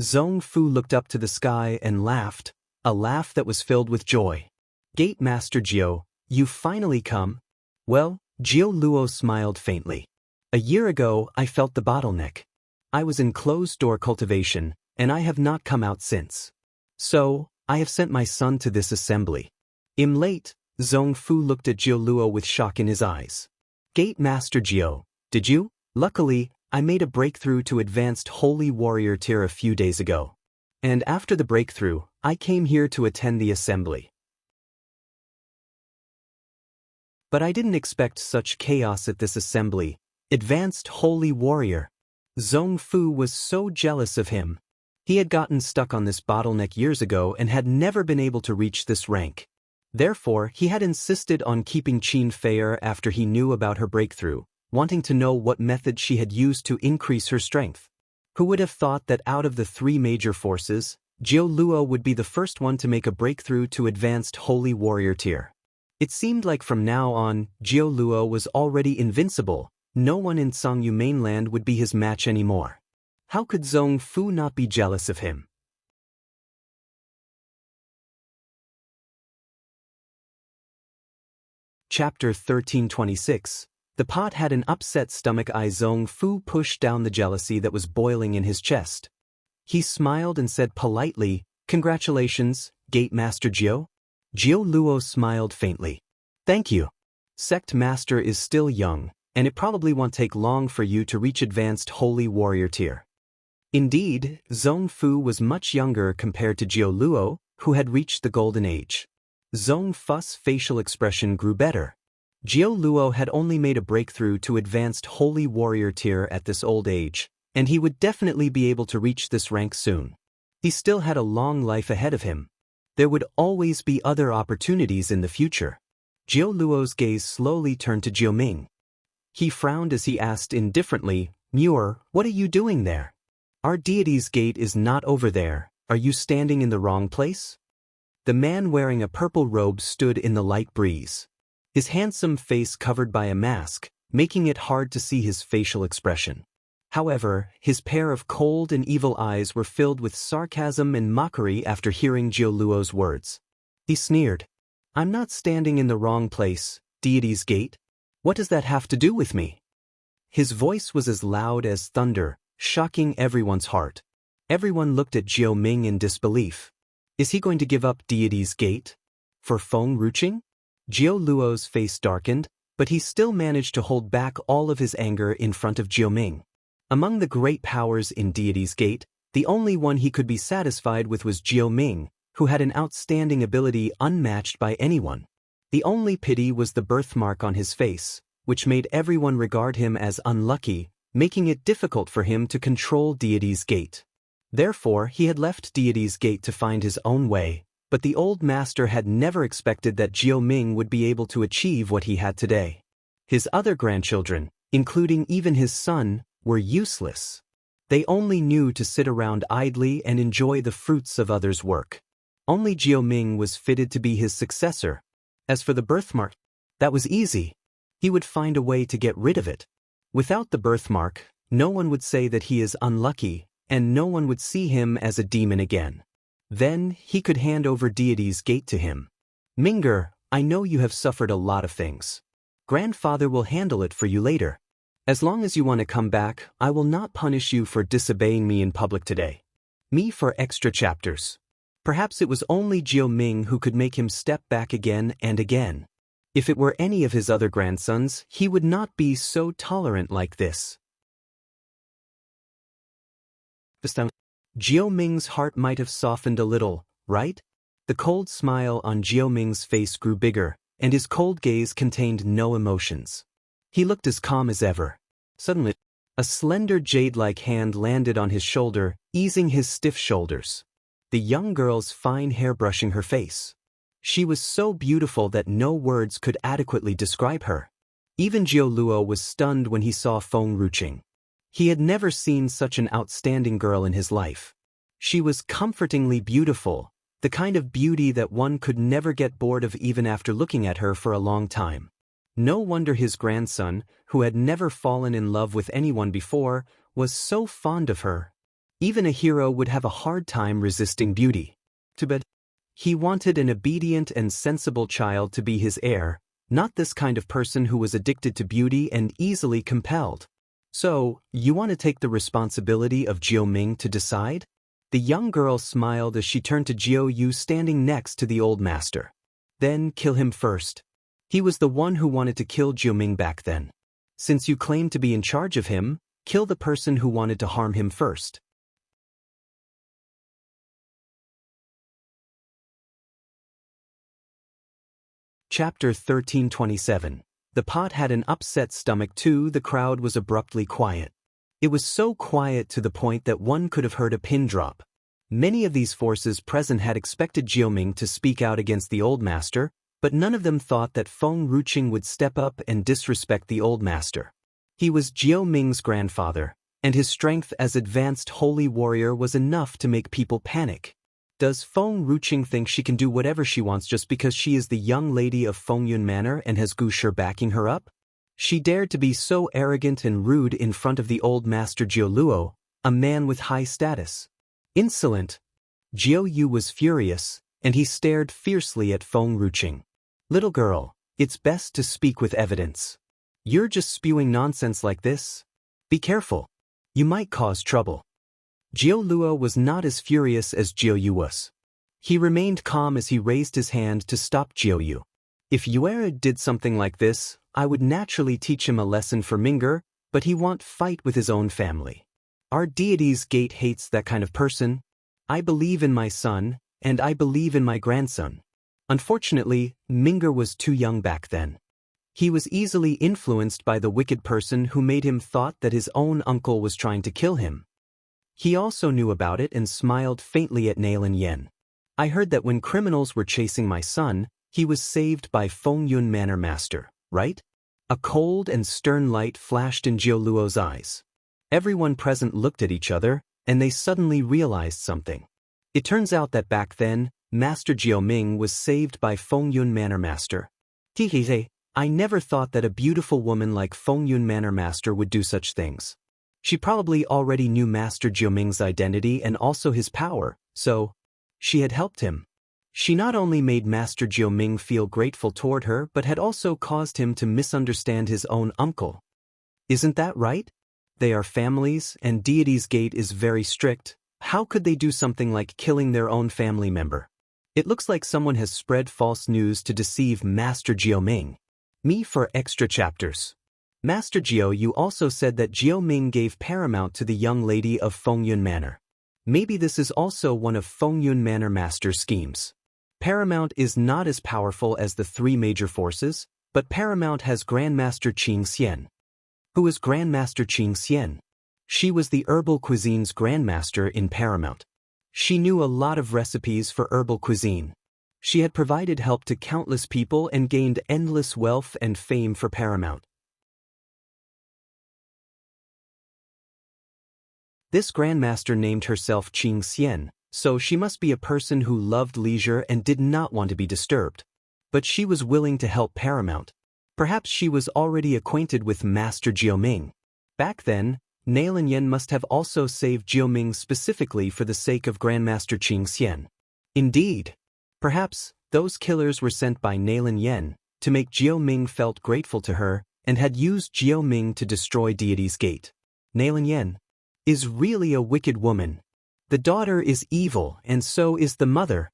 Zhong Fu looked up to the sky and laughed, a laugh that was filled with joy. Gate Master Jiao, you finally come? Well, Jiao Luo smiled faintly. A year ago, I felt the bottleneck. I was in closed-door cultivation, and I have not come out since. So, I have sent my son to this assembly. I'm late. Zhong Fu looked at Jiao Luo with shock in his eyes. Gate Master Jiao, did you? Luckily, I made a breakthrough to advanced Holy Warrior tier a few days ago. And after the breakthrough, I came here to attend the assembly. But I didn't expect such chaos at this assembly. Advanced Holy Warrior. Zhong Fu was so jealous of him. He had gotten stuck on this bottleneck years ago and had never been able to reach this rank. Therefore, he had insisted on keeping Qin fair after he knew about her breakthrough, wanting to know what method she had used to increase her strength. Who would have thought that out of the three major forces, Jiu Luo would be the first one to make a breakthrough to advanced Holy Warrior tier? It seemed like from now on, Jiu Luo was already invincible. No one in Songyu mainland would be his match anymore. How could Zhong Fu not be jealous of him? Chapter 1326. The pot had an upset stomach. Zhong Fu pushed down the jealousy that was boiling in his chest. He smiled and said politely, "Congratulations, Gate Master Jiu." Jiu Luo smiled faintly. "Thank you. Sect Master is still young, and it probably won't take long for you to reach advanced Holy Warrior tier." Indeed, Zhong Fu was much younger compared to Jiu Luo, who had reached the Golden Age. Zhong Fu's facial expression grew better. Jiu Luo had only made a breakthrough to advanced Holy Warrior tier at this old age, and he would definitely be able to reach this rank soon. He still had a long life ahead of him. There would always be other opportunities in the future. Jiu Luo's gaze slowly turned to Jiu Ming. He frowned as he asked indifferently, "Muir, what are you doing there? Our deity's gate is not over there. Are you standing in the wrong place?" The man wearing a purple robe stood in the light breeze. His handsome face covered by a mask, making it hard to see his facial expression. However, his pair of cold and evil eyes were filled with sarcasm and mockery after hearing Jiu Luo's words. He sneered. "I'm not standing in the wrong place, deity's gate. What does that have to do with me?" His voice was as loud as thunder, shocking everyone's heart. Everyone looked at Jiu Ming in disbelief. Is he going to give up deity's gate? For Feng Ruqing? Jiu Luo's face darkened, but he still managed to hold back all of his anger in front of Jiu Ming. Among the great powers in deity's gate, the only one he could be satisfied with was Jiu Ming, who had an outstanding ability unmatched by anyone. The only pity was the birthmark on his face, which made everyone regard him as unlucky, making it difficult for him to control deity's gate. Therefore, he had left deity's gate to find his own way, but the old master had never expected that Jiu Ming would be able to achieve what he had today. His other grandchildren, including even his son, were useless. They only knew to sit around idly and enjoy the fruits of others' work. Only Jiu Ming was fitted to be his successor. As for the birthmark, that was easy. He would find a way to get rid of it. Without the birthmark, no one would say that he is unlucky, and no one would see him as a demon again. Then, he could hand over deity's gate to him. "Minger, I know you have suffered a lot of things. Grandfather will handle it for you later. As long as you want to come back, I will not punish you for disobeying me in public today." Me for extra chapters. Perhaps it was only Jiu Ming who could make him step back again and again. If it were any of his other grandsons, he would not be so tolerant like this. Jiu Ming's heart might have softened a little, right? The cold smile on Jiu Ming's face grew bigger, and his cold gaze contained no emotions. He looked as calm as ever. Suddenly, a slender jade-like hand landed on his shoulder, easing his stiff shoulders. The young girl's fine hair brushing her face. She was so beautiful that no words could adequately describe her. Even Jiu Luo was stunned when he saw Feng Ruqing. He had never seen such an outstanding girl in his life. She was comfortingly beautiful, the kind of beauty that one could never get bored of even after looking at her for a long time. No wonder his grandson, who had never fallen in love with anyone before, was so fond of her. Even a hero would have a hard time resisting beauty. But he wanted an obedient and sensible child to be his heir, not this kind of person who was addicted to beauty and easily compelled. "So, you want to take the responsibility of Jiu Ming to decide?" The young girl smiled as she turned to Jiu Yu standing next to the old master. "Then kill him first. He was the one who wanted to kill Jiu Ming back then. Since you claim to be in charge of him, kill the person who wanted to harm him first." Chapter 1327. The pot had an upset stomach too. The crowd was abruptly quiet. It was so quiet to the point that one could have heard a pin drop. Many of these forces present had expected Jiuming to speak out against the old master, but none of them thought that Feng Ruqing would step up and disrespect the old master. He was Jiuming's grandfather, and his strength as advanced holy warrior was enough to make people panic. Does Feng Ruqing think she can do whatever she wants just because she is the young lady of Fengyun Manor and has Gu Shi backing her up? She dared to be so arrogant and rude in front of the old master Jiu Luo, a man with high status. Insolent. Jiu Yu was furious, and he stared fiercely at Feng Ruqing. Little girl, it's best to speak with evidence. You're just spewing nonsense like this? Be careful. You might cause trouble. Jiu Luo was not as furious as Jiu Yu was. He remained calm as he raised his hand to stop Jiu Yu. If Yuera did something like this, I would naturally teach him a lesson for Ming'er, but he won't fight with his own family. Our deity's gate hates that kind of person. I believe in my son, and I believe in my grandson. Unfortunately, Ming'er was too young back then. He was easily influenced by the wicked person who made him thought that his own uncle was trying to kill him. He also knew about it and smiled faintly at Nailin Yen. I heard that when criminals were chasing my son, he was saved by Fengyun Manor Master, right? A cold and stern light flashed in Jiu Luo's eyes. Everyone present looked at each other, and they suddenly realized something. It turns out that back then, Master Jiuming was saved by Fengyun Manor Master. Tihize, I never thought that a beautiful woman like Fengyun Manor Master would do such things. She probably already knew Master Jiuming's identity and also his power, so she had helped him. She not only made Master Jiuming feel grateful toward her but had also caused him to misunderstand his own uncle. Isn't that right? They are families, and deity's gate is very strict. How could they do something like killing their own family member? It looks like someone has spread false news to deceive Master Jiuming. Me for extra chapters. Master Jiu Yu also said that Jiuming gave paramount to the young lady of Fengyun Manor. Maybe this is also one of Fengyun Manor Master's schemes. Paramount is not as powerful as the three major forces, but Paramount has Grandmaster Qing Xian. Who is Grandmaster Qing Xian? She was the herbal cuisine's Grandmaster in Paramount. She knew a lot of recipes for herbal cuisine. She had provided help to countless people and gained endless wealth and fame for Paramount. This Grandmaster named herself Qing Xian, so she must be a person who loved leisure and did not want to be disturbed. But she was willing to help Paramount. Perhaps she was already acquainted with Master Jiuming. Back then, Nailin Yen must have also saved Jiuming specifically for the sake of Grandmaster Qing Xian. Indeed. Perhaps those killers were sent by Nailin Yen to make Jiuming felt grateful to her and had used Jiuming to destroy Deity's Gate. Nailin Yen is really a wicked woman. The daughter is evil and so is the mother.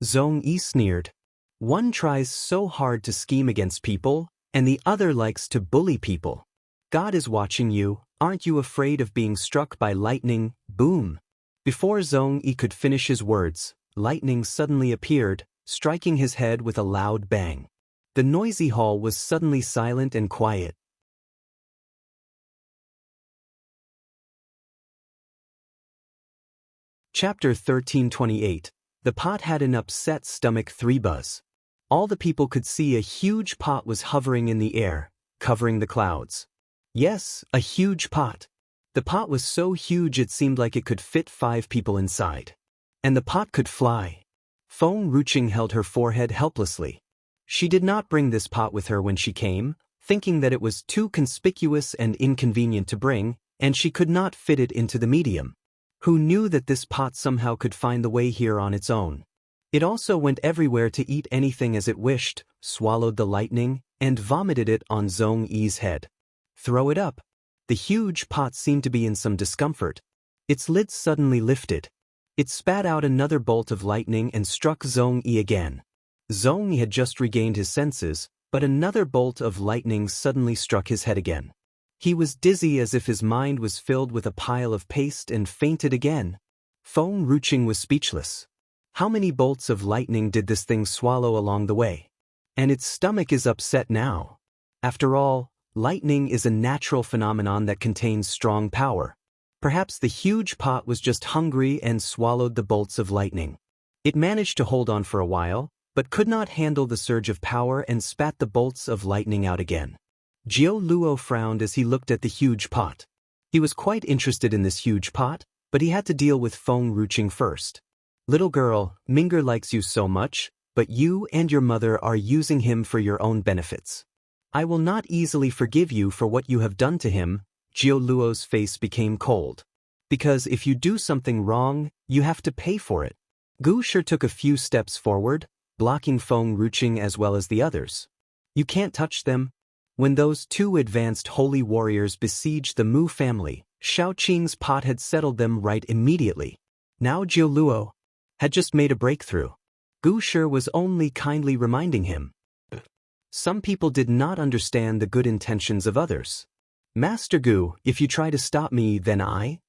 Zhong Yi sneered. One tries so hard to scheme against people, and the other likes to bully people. God is watching you, aren't you afraid of being struck by lightning? Boom! Before Zhong Yi could finish his words, lightning suddenly appeared, striking his head with a loud bang. The noisy hall was suddenly silent and quiet. Chapter 1328. The pot had an upset stomach 3 buzz. All the people could see a huge pot was hovering in the air, covering the clouds. Yes, a huge pot. The pot was so huge it seemed like it could fit 5 people inside. And the pot could fly. Feng Ruqing held her forehead helplessly. She did not bring this pot with her when she came, thinking that it was too conspicuous and inconvenient to bring, and she could not fit it into the medium. Who knew that this pot somehow could find the way here on its own? It also went everywhere to eat anything as it wished, swallowed the lightning, and vomited it on Zhong Yi's head. Throw it up. The huge pot seemed to be in some discomfort. Its lid suddenly lifted. It spat out another bolt of lightning and struck Zhong Yi again. Zhong Yi had just regained his senses, but another bolt of lightning suddenly struck his head again. He was dizzy as if his mind was filled with a pile of paste and fainted again. Feng Ruqing was speechless. How many bolts of lightning did this thing swallow along the way? And its stomach is upset now. After all, lightning is a natural phenomenon that contains strong power. Perhaps the huge pot was just hungry and swallowed the bolts of lightning. It managed to hold on for a while, but could not handle the surge of power and spat the bolts of lightning out again. Jiu Luo frowned as he looked at the huge pot. He was quite interested in this huge pot, but he had to deal with Feng Ruching first. Little girl, Minger likes you so much, but you and your mother are using him for your own benefits. I will not easily forgive you for what you have done to him. Jiu Luo's face became cold. Because if you do something wrong, you have to pay for it. Gu Shi took a few steps forward, blocking Feng Ruching as well as the others. You can't touch them. When those two advanced holy warriors besieged the Mu family, Shao Qing's pot had settled them right immediately. Now Jiu Luo had just made a breakthrough. Gu Shi was only kindly reminding him. Some people did not understand the good intentions of others. Master Gu, if you try to stop me, then I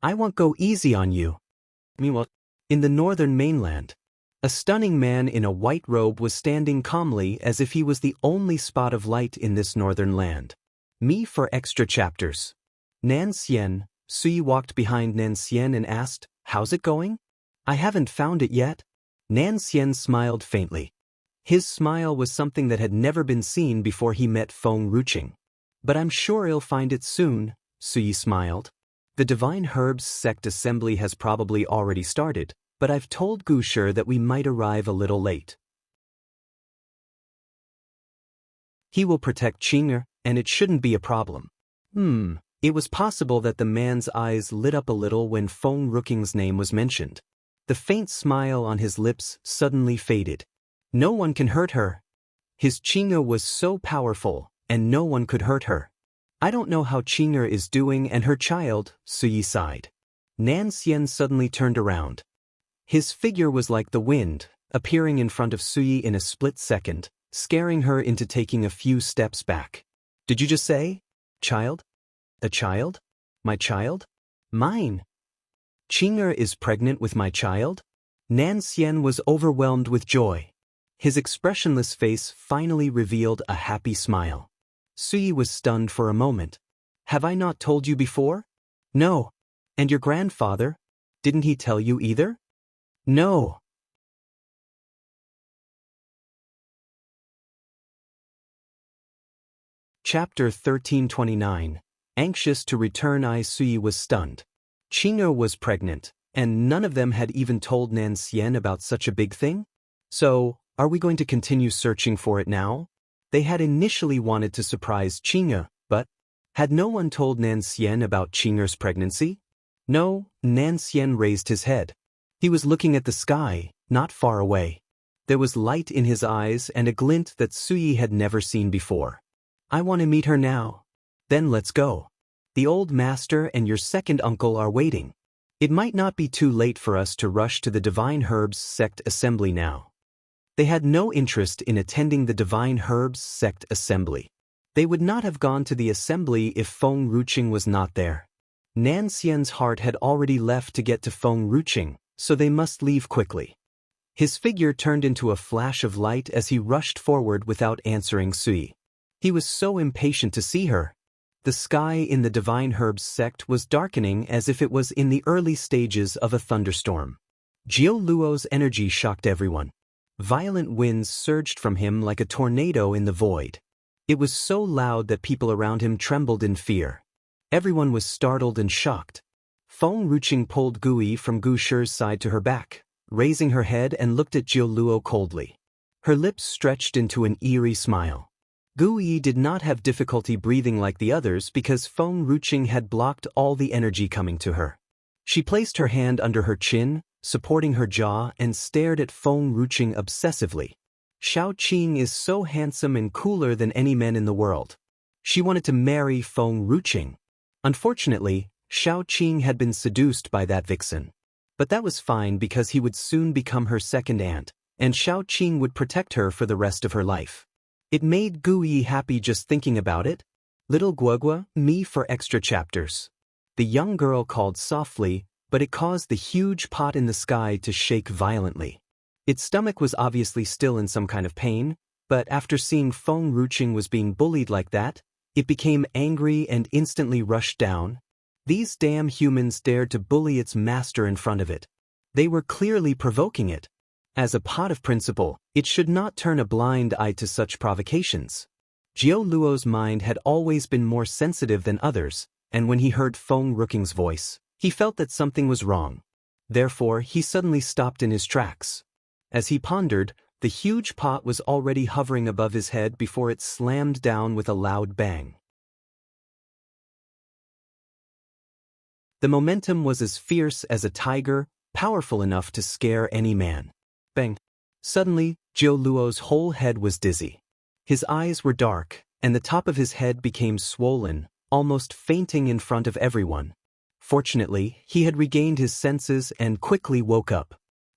won't go easy on you. Meanwhile, in the northern mainland, a stunning man in a white robe was standing calmly as if he was the only spot of light in this northern land. Me for extra chapters. Nan Xian, Sui walked behind Nan Xian and asked, "How's it going?" "I haven't found it yet." Nan Xian smiled faintly. His smile was something that had never been seen before he met Feng Ruching. "But I'm sure he'll find it soon," Sui smiled. "The Divine Herbs Sect Assembly has probably already started, but I've told Gu Shi that we might arrive a little late. He will protect Qing'er, and it shouldn't be a problem." It was possible that the man's eyes lit up a little when Feng Ruching's name was mentioned. The faint smile on his lips suddenly faded. No one can hurt her. His Qing'er was so powerful, and no one could hurt her. "I don't know how Qing'er is doing and her child," Sui sighed. Nan Xian suddenly turned around. His figure was like the wind, appearing in front of Sui in a split second, scaring her into taking a few steps back. "Did you just say, child? A child? My child? Mine? Qing'er is pregnant with my child?" Nan Xian was overwhelmed with joy. His expressionless face finally revealed a happy smile. Sui was stunned for a moment. "Have I not told you before?" "No." "And your grandfather? Didn't he tell you either?" "No." Chapter 1329. Anxious to return. Sui was stunned. Qing'er was pregnant, and none of them had even told Nan Xian about such a big thing? So, are we going to continue searching for it now? They had initially wanted to surprise Qing'er, but had no one told Nan Xian about Qing'er's pregnancy? No. Nan Xian raised his head. He was looking at the sky, not far away. There was light in his eyes and a glint that Sui had never seen before. "I want to meet her now." "Then let's go. The old master and your second uncle are waiting. It might not be too late for us to rush to the Divine Herbs Sect Assembly now." They had no interest in attending the Divine Herbs Sect Assembly. They would not have gone to the assembly if Feng Ruching was not there. Nan Xian's heart had already left to get to Feng Ruching, so they must leave quickly. His figure turned into a flash of light as he rushed forward without answering Sui. He was so impatient to see her. The sky in the Divine Herbs sect was darkening as if it was in the early stages of a thunderstorm. Jiu Luo's energy shocked everyone. Violent winds surged from him like a tornado in the void. It was so loud that people around him trembled in fear. Everyone was startled and shocked. Feng Ruching pulled Gui from Gu Shi's side to her back, raising her head and looked at Jiu Luo coldly. Her lips stretched into an eerie smile. Gui did not have difficulty breathing like the others because Feng Ruching had blocked all the energy coming to her. She placed her hand under her chin, supporting her jaw, and stared at Feng Ruching obsessively. Shao Qing is so handsome and cooler than any man in the world. She wanted to marry Feng Ruching. Unfortunately, Shao Qing had been seduced by that vixen. But that was fine because he would soon become her second aunt, and Shao Qing would protect her for the rest of her life. It made Gui happy just thinking about it. "Little Guogua, me for extra chapters." The young girl called softly, but it caused the huge pot in the sky to shake violently. Its stomach was obviously still in some kind of pain, but after seeing Feng Ruching was being bullied like that, it became angry and instantly rushed down. These damn humans dared to bully its master in front of it. They were clearly provoking it. As a pot of principle, it should not turn a blind eye to such provocations. Jiu Luo's mind had always been more sensitive than others, and when he heard Feng Ruking's voice, he felt that something was wrong. Therefore, he suddenly stopped in his tracks. As he pondered, the huge pot was already hovering above his head before it slammed down with a loud bang. The momentum was as fierce as a tiger, powerful enough to scare any man. Bang! Suddenly, Jiu Luo's whole head was dizzy. His eyes were dark, and the top of his head became swollen, almost fainting in front of everyone. Fortunately, he had regained his senses and quickly woke up.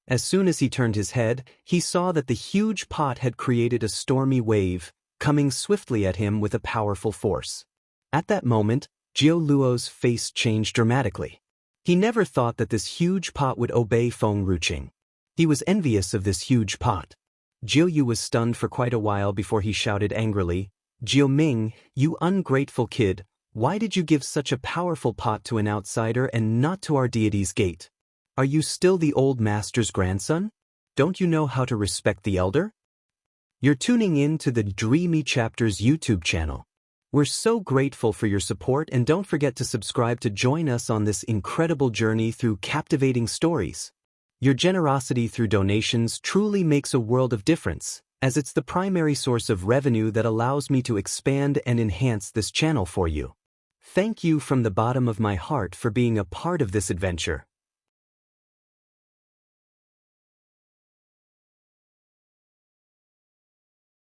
As soon as he turned his head, he saw that the huge pot had created a stormy wave, coming swiftly at him with a powerful force. At that moment, Jiu Luo's face changed dramatically. He never thought that this huge pot would obey Feng Ruqing. He was envious of this huge pot. Jiu Yu was stunned for quite a while before he shouted angrily, "Jiu Ming, you ungrateful kid, why did you give such a powerful pot to an outsider and not to our deity's gate? Are you still the old master's grandson? Don't you know how to respect the elder?" You're tuning in to the Dreamy Chapters YouTube channel. We're so grateful for your support, and don't forget to subscribe to join us on this incredible journey through captivating stories. Your generosity through donations truly makes a world of difference, as it's the primary source of revenue that allows me to expand and enhance this channel for you. Thank you from the bottom of my heart for being a part of this adventure.